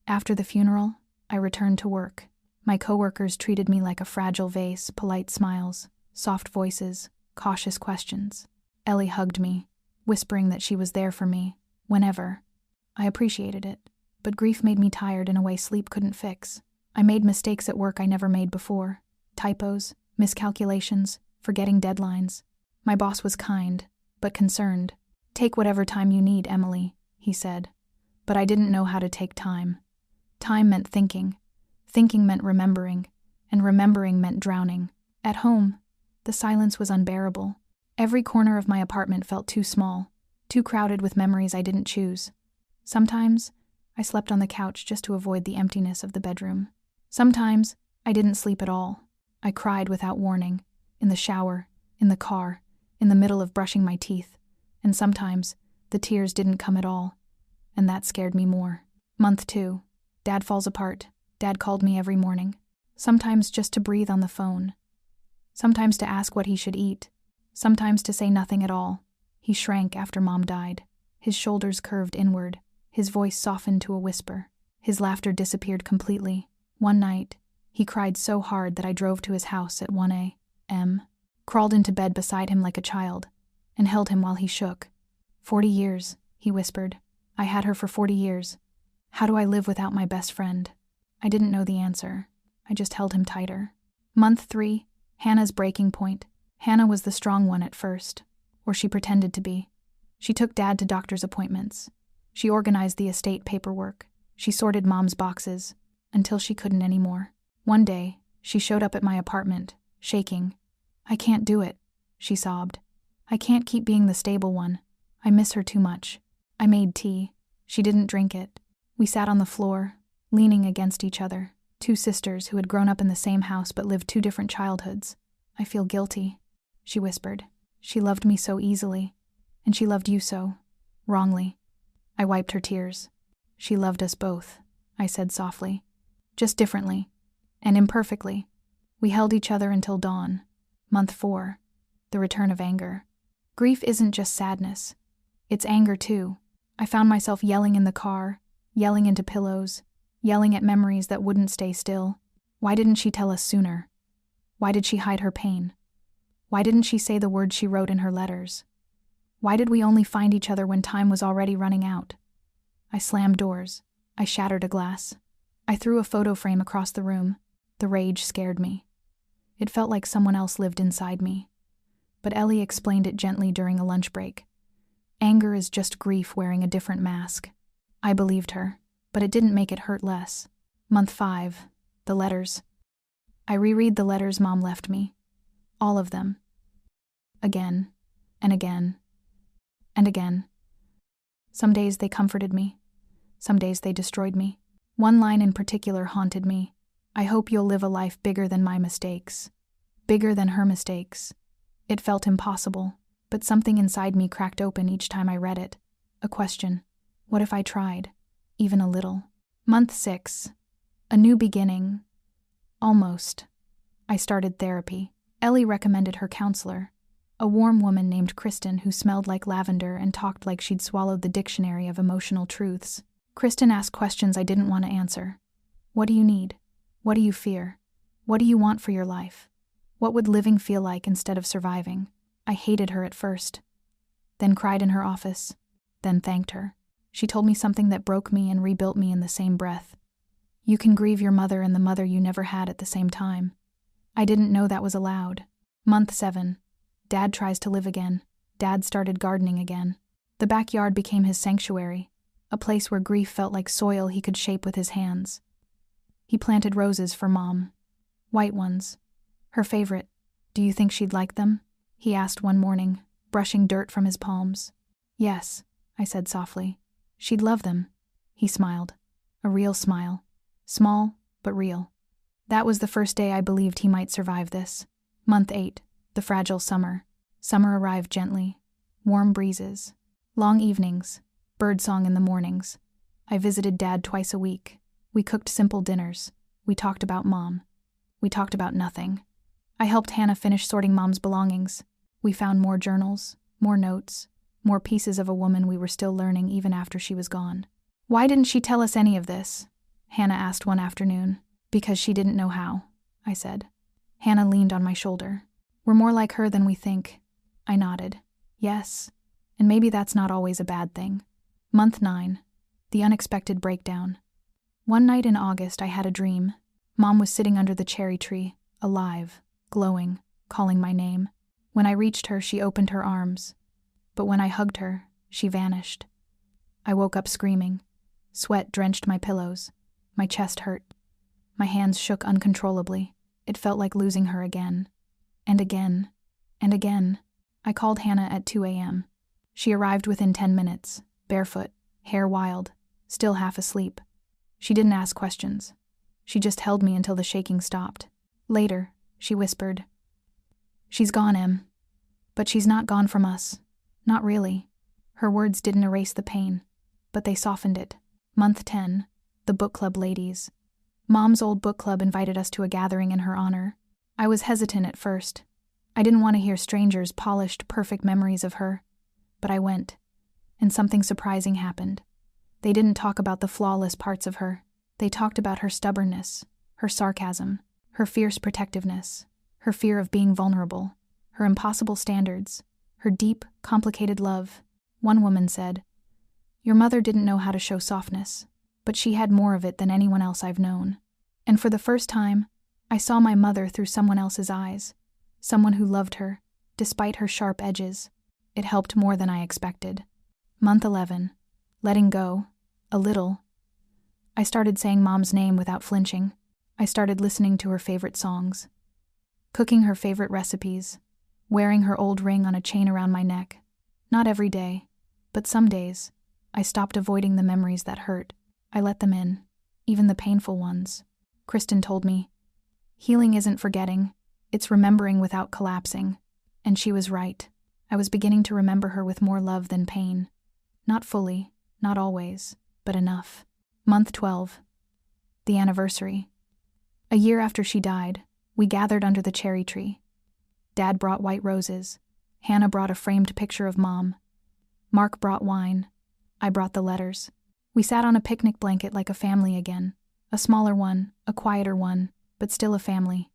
After the funeral, I returned to work. My coworkers treated me like a fragile vase, polite smiles, soft voices, cautious questions. Ellie hugged me, whispering that she was there for me, whenever. I appreciated it, but grief made me tired in a way sleep couldn't fix. I made mistakes at work I never made before. Typos, miscalculations, forgetting deadlines. My boss was kind, but concerned. "Take whatever time you need, Emily," he said. But I didn't know how to take time. Time meant thinking. Thinking meant remembering. and remembering meant drowning. At home, the silence was unbearable. Every corner of my apartment felt too small, too crowded with memories I didn't choose. Sometimes, I slept on the couch just to avoid the emptiness of the bedroom. Sometimes, I didn't sleep at all. I cried without warning, in the shower, in the car, in the middle of brushing my teeth, and sometimes, the tears didn't come at all, and that scared me more. Month 2. Dad falls apart. Dad called me every morning, sometimes just to breathe on the phone, sometimes to ask what he should eat, sometimes to say nothing at all. He shrank after Mom died. His shoulders curved inward, his voice softened to a whisper. His laughter disappeared completely. One night, he cried so hard that I drove to his house at 1 a.m., crawled into bed beside him like a child, and held him while he shook. 40 years, he whispered. I had her for 40 years. How do I live without my best friend? I didn't know the answer. I just held him tighter. Month 3, Hannah's breaking point. Hannah was the strong one at first, or she pretended to be. She took Dad to doctor's appointments. She organized the estate paperwork. She sorted Mom's boxes, until she couldn't anymore. One day, she showed up at my apartment, shaking. I can't do it, she sobbed. I can't keep being the stable one. I miss her too much. I made tea. She didn't drink it. We sat on the floor, leaning against each other, two sisters who had grown up in the same house but lived two different childhoods. I feel guilty, she whispered. She loved me so easily, and she loved you so wrongly. I wiped her tears. She loved us both, I said softly, just differently, and imperfectly. We held each other until dawn. Month 4, the return of anger. Grief isn't just sadness. It's anger too. I found myself yelling in the car, yelling into pillows, yelling at memories that wouldn't stay still. Why didn't she tell us sooner? Why did she hide her pain? Why didn't she say the words she wrote in her letters? Why did we only find each other when time was already running out? I slammed doors. I shattered a glass. I threw a photo frame across the room. The rage scared me. It felt like someone else lived inside me. But Ellie explained it gently during a lunch break. Anger is just grief wearing a different mask. I believed her, but it didn't make it hurt less. Month 5, the letters. I reread the letters Mom left me. All of them. Again, and again, and again. Some days they comforted me. Some days they destroyed me. One line in particular haunted me. I hope you'll live a life bigger than my mistakes. Bigger than her mistakes. It felt impossible, but something inside me cracked open each time I read it. A question. What if I tried? Even a little. Month 6. A new beginning. Almost. I started therapy. Ellie recommended her counselor, a warm woman named Kristen who smelled like lavender and talked like she'd swallowed the dictionary of emotional truths. Kristen asked questions I didn't want to answer. What do you need? What do you fear? What do you want for your life? What would living feel like instead of surviving? I hated her at first, then cried in her office, then thanked her. She told me something that broke me and rebuilt me in the same breath. You can grieve your mother and the mother you never had at the same time. I didn't know that was allowed. Month 7. Dad tries to live again. Dad started gardening again. The backyard became his sanctuary, a place where grief felt like soil he could shape with his hands. He planted roses for Mom. White ones. Her favorite. Do you think she'd like them? He asked one morning, brushing dirt from his palms. Yes, I said softly. She'd love them. He smiled. A real smile. Small, but real. That was the first day I believed he might survive this. Month 8. The fragile summer. Summer arrived gently. Warm breezes. Long evenings. Birdsong in the mornings. I visited Dad twice a week. We cooked simple dinners. We talked about Mom. We talked about nothing. I helped Hannah finish sorting Mom's belongings. We found more journals, more notes, more pieces of a woman we were still learning even after she was gone. Why didn't she tell us any of this? Hannah asked one afternoon. Because she didn't know how, I said. Hannah leaned on my shoulder. We're more like her than we think. I nodded. Yes, and maybe that's not always a bad thing. Month 9. The unexpected breakdown. One night in August I had a dream. Mom was sitting under the cherry tree, alive, glowing, calling my name. When I reached her, she opened her arms. But when I hugged her, she vanished. I woke up screaming. Sweat drenched my pillows. My chest hurt. My hands shook uncontrollably. It felt like losing her again. And again. And again. I called Hannah at 2 a.m. She arrived within 10 minutes, barefoot, hair wild, still half asleep. She didn't ask questions. She just held me until the shaking stopped. Later, she whispered, "She's gone, Em. But she's not gone from us. Not really." Her words didn't erase the pain, but they softened it. Month 10, the book club ladies. Mom's old book club invited us to a gathering in her honor. I was hesitant at first. I didn't want to hear strangers' polished, perfect memories of her. But I went, and something surprising happened. They didn't talk about the flawless parts of her. They talked about her stubbornness, her sarcasm, her fierce protectiveness, her fear of being vulnerable, her impossible standards, her deep, complicated love. One woman said, "Your mother didn't know how to show softness, but she had more of it than anyone else I've known." And for the first time, I saw my mother through someone else's eyes, someone who loved her, despite her sharp edges. It helped more than I expected. Month 11, letting go, a little. I started saying Mom's name without flinching. I started listening to her favorite songs, cooking her favorite recipes, wearing her old ring on a chain around my neck. Not every day, but some days, I stopped avoiding the memories that hurt. I let them in, even the painful ones. Kristen told me, "Healing isn't forgetting, it's remembering without collapsing." And she was right. I was beginning to remember her with more love than pain. Not fully, not always, but enough. Month 12. The anniversary. A year after she died, we gathered under the cherry tree. Dad brought white roses. Hannah brought a framed picture of Mom. Mark brought wine. I brought the letters. We sat on a picnic blanket like a family again. A smaller one, a quieter one, but still a family.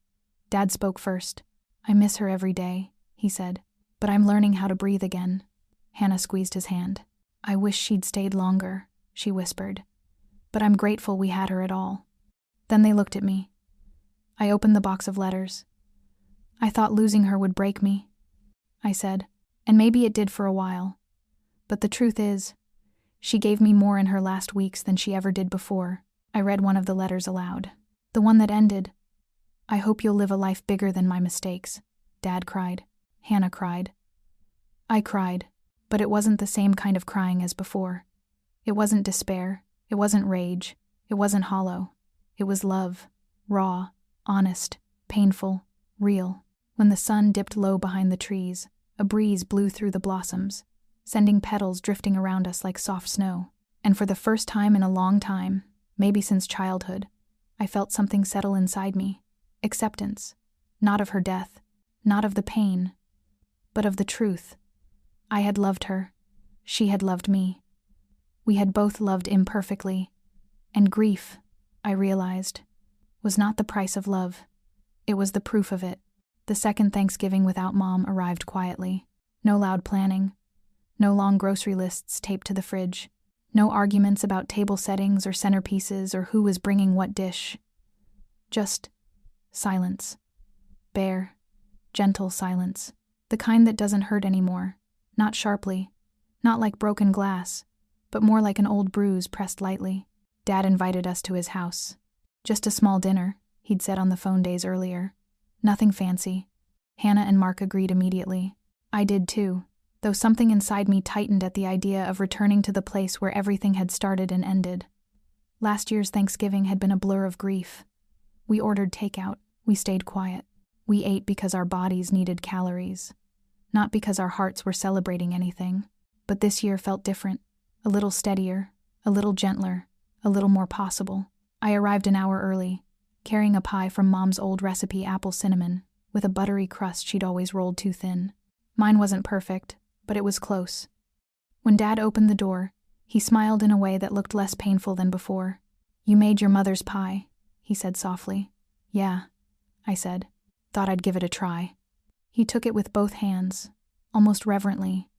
Dad spoke first. "I miss her every day," he said. "But I'm learning how to breathe again." Hannah squeezed his hand. "I wish she'd stayed longer," she whispered. "But I'm grateful we had her at all." Then they looked at me. I opened the box of letters. "I thought losing her would break me," I said, "and maybe it did for a while. But the truth is, she gave me more in her last weeks than she ever did before." I read one of the letters aloud. The one that ended, "I hope you'll live a life bigger than my mistakes." Dad cried. Hannah cried. I cried, but it wasn't the same kind of crying as before. It wasn't despair. It wasn't rage. It wasn't hollow. It was love, raw, honest, painful, real. When the sun dipped low behind the trees, a breeze blew through the blossoms, sending petals drifting around us like soft snow. And for the first time in a long time, maybe since childhood, I felt something settle inside me. Acceptance. Not of her death, not of the pain, but of the truth. I had loved her. She had loved me. We had both loved imperfectly. And grief, I realized, was not the price of love. It was the proof of it. The second Thanksgiving without Mom arrived quietly. No loud planning. No long grocery lists taped to the fridge. No arguments about table settings or centerpieces or who was bringing what dish. Just silence. Bare, gentle silence. The kind that doesn't hurt anymore. Not sharply. Not like broken glass, but more like an old bruise pressed lightly. Dad invited us to his house. Just a small dinner, he'd said on the phone days earlier. Nothing fancy. Hannah and Mark agreed immediately. I did too, though something inside me tightened at the idea of returning to the place where everything had started and ended. Last year's Thanksgiving had been a blur of grief. We ordered takeout. We stayed quiet. We ate because our bodies needed calories, not because our hearts were celebrating anything. But this year felt different, a little steadier, a little gentler, a little more possible. I arrived an hour early, carrying a pie from Mom's old recipe apple cinnamon, with a buttery crust she'd always rolled too thin. Mine wasn't perfect, but it was close. When Dad opened the door, he smiled in a way that looked less painful than before. "You made your mother's pie," he said softly. "Yeah," I said. "Thought I'd give it a try." He took it with both hands, almost reverently.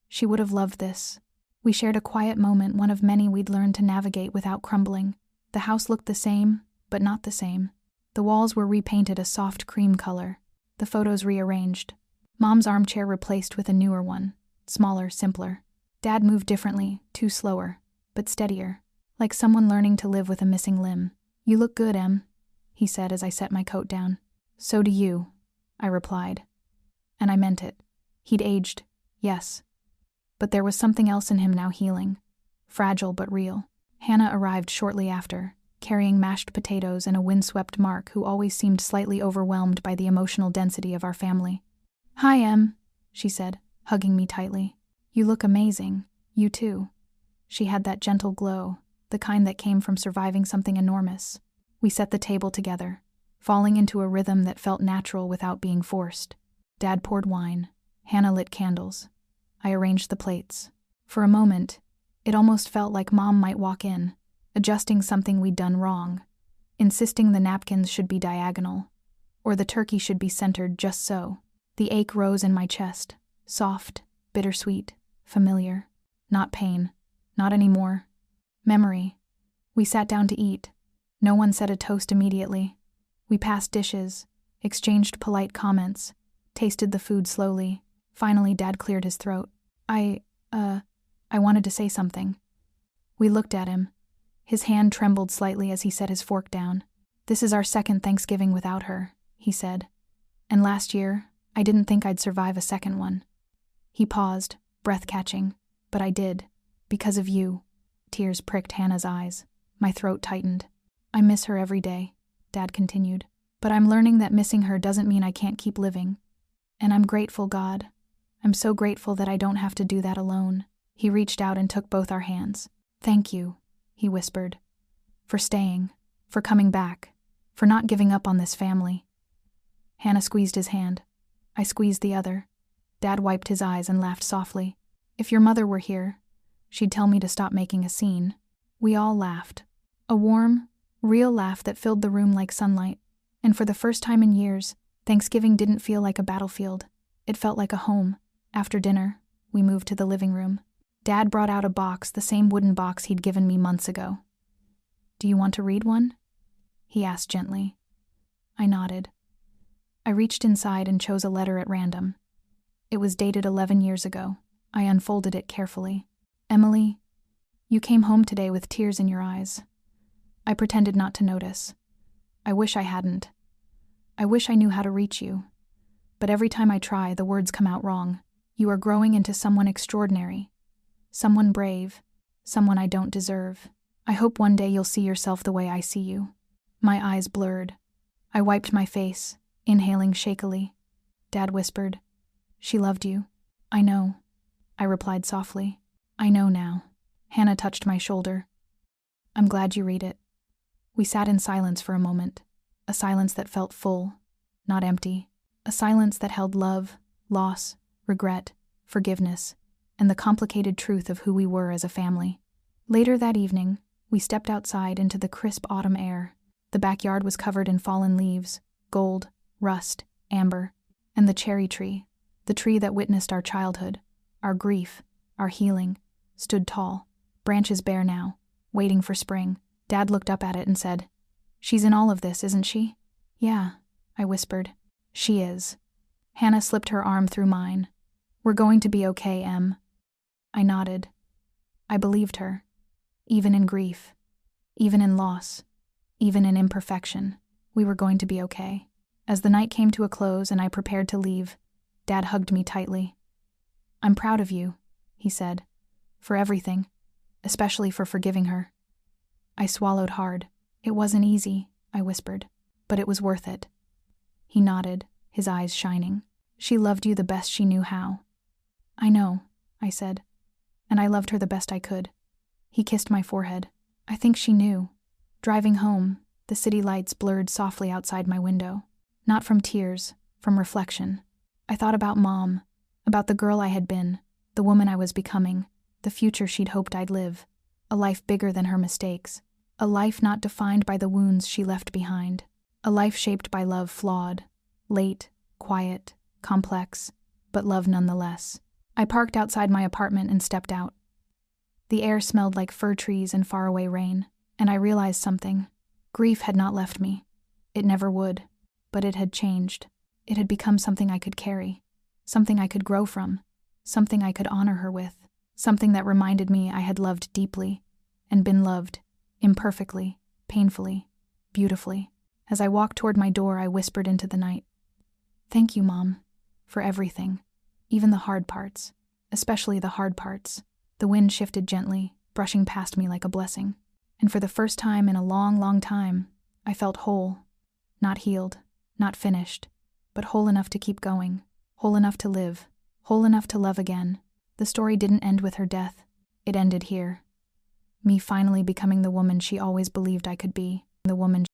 She would have loved this. We shared a quiet moment, one of many we'd learned to navigate without crumbling. The house looked the same, but not the same. The walls were repainted a soft cream color, the photos rearranged. Mom's armchair replaced with a newer one, smaller, simpler. Dad moved differently, too slower, but steadier, like someone learning to live with a missing limb. "You look good, Em," he said as I set my coat down. So do you, I replied. And I meant it. He'd aged, yes. But there was something else in him now healing. Fragile but real. Hannah arrived shortly after, carrying mashed potatoes and a windswept Mark who always seemed slightly overwhelmed by the emotional density of our family. "Hi, Em," she said, hugging me tightly. "You look amazing. You too." She had that gentle glow, the kind that came from surviving something enormous. We set the table together, falling into a rhythm that felt natural without being forced. Dad poured wine. Hannah lit candles. I arranged the plates. For a moment, it almost felt like Mom might walk in, adjusting something we'd done wrong, insisting the napkins should be diagonal, or the turkey should be centered just so. The ache rose in my chest, soft, bittersweet, familiar. Not pain, not anymore. Memory. We sat down to eat. No one said a toast immediately. We passed dishes, exchanged polite comments, tasted the food slowly. Finally, Dad cleared his throat. I wanted to say something. We looked at him. His hand trembled slightly as he set his fork down. "This is our second Thanksgiving without her," he said. "And last year, I didn't think I'd survive a second one." He paused, breath-catching. "But I did. Because of you." Tears pricked Hannah's eyes. My throat tightened. "I miss her every day," Dad continued. "But I'm learning that missing her doesn't mean I can't keep living. And I'm grateful, God. I'm so grateful that I don't have to do that alone." He reached out and took both our hands. "Thank you," he whispered. "For staying, for coming back, for not giving up on this family." Hannah squeezed his hand. I squeezed the other. Dad wiped his eyes and laughed softly. "If your mother were here, she'd tell me to stop making a scene." We all laughed. A warm, real laugh that filled the room like sunlight. And for the first time in years, Thanksgiving didn't feel like a battlefield. It felt like a home. After dinner, we moved to the living room. Dad brought out a box, the same wooden box he'd given me months ago. "Do you want to read one?" he asked gently. I nodded. I reached inside and chose a letter at random. It was dated 11 years ago. I unfolded it carefully. "Emily, you came home today with tears in your eyes." I pretended not to notice. I wish I hadn't. I wish I knew how to reach you. But every time I try, the words come out wrong. You are growing into someone extraordinary. Someone brave. Someone I don't deserve. I hope one day you'll see yourself the way I see you. My eyes blurred. I wiped my face, inhaling shakily. Dad whispered, "She loved you." "I know," I replied softly. "I know now." Hannah touched my shoulder. "I'm glad you read it." We sat in silence for a moment, a silence that felt full, not empty, a silence that held love, loss, regret, forgiveness, and the complicated truth of who we were as a family. Later that evening, we stepped outside into the crisp autumn air. The backyard was covered in fallen leaves, gold, rust, amber, and the cherry tree, the tree that witnessed our childhood, our grief, our healing, stood tall, branches bare now, waiting for spring. Dad looked up at it and said, "She's in all of this, isn't she?" "Yeah," I whispered. "She is." Hannah slipped her arm through mine. "We're going to be okay, Em." I nodded. I believed her. Even in grief, even in loss, even in imperfection, we were going to be okay. As the night came to a close and I prepared to leave, Dad hugged me tightly. "I'm proud of you," he said, "for everything, especially for forgiving her." I swallowed hard. "It wasn't easy," I whispered, "but it was worth it." He nodded, his eyes shining. "She loved you the best she knew how." "I know," I said, "and I loved her the best I could." He kissed my forehead. "I think she knew." Driving home, the city lights blurred softly outside my window. Not from tears, from reflection. I thought about Mom, about the girl I had been, the woman I was becoming, the future she'd hoped I'd live, a life bigger than her mistakes, a life not defined by the wounds she left behind, a life shaped by love flawed, late, quiet, complex, but love nonetheless. I parked outside my apartment and stepped out. The air smelled like fir trees and faraway rain, and I realized something. Grief had not left me. It never would. But it had changed. It had become something I could carry, something I could grow from, something I could honor her with, something that reminded me I had loved deeply, and been loved, imperfectly, painfully, beautifully. As I walked toward my door, I whispered into the night, "Thank you, Mom, for everything, even the hard parts, especially the hard parts." The wind shifted gently, brushing past me like a blessing. And for the first time in a long, long time, I felt whole. Not healed, not finished, but whole enough to keep going, whole enough to live, whole enough to love again. The story didn't end with her death. It ended here. Me finally becoming the woman she always believed I could be, the woman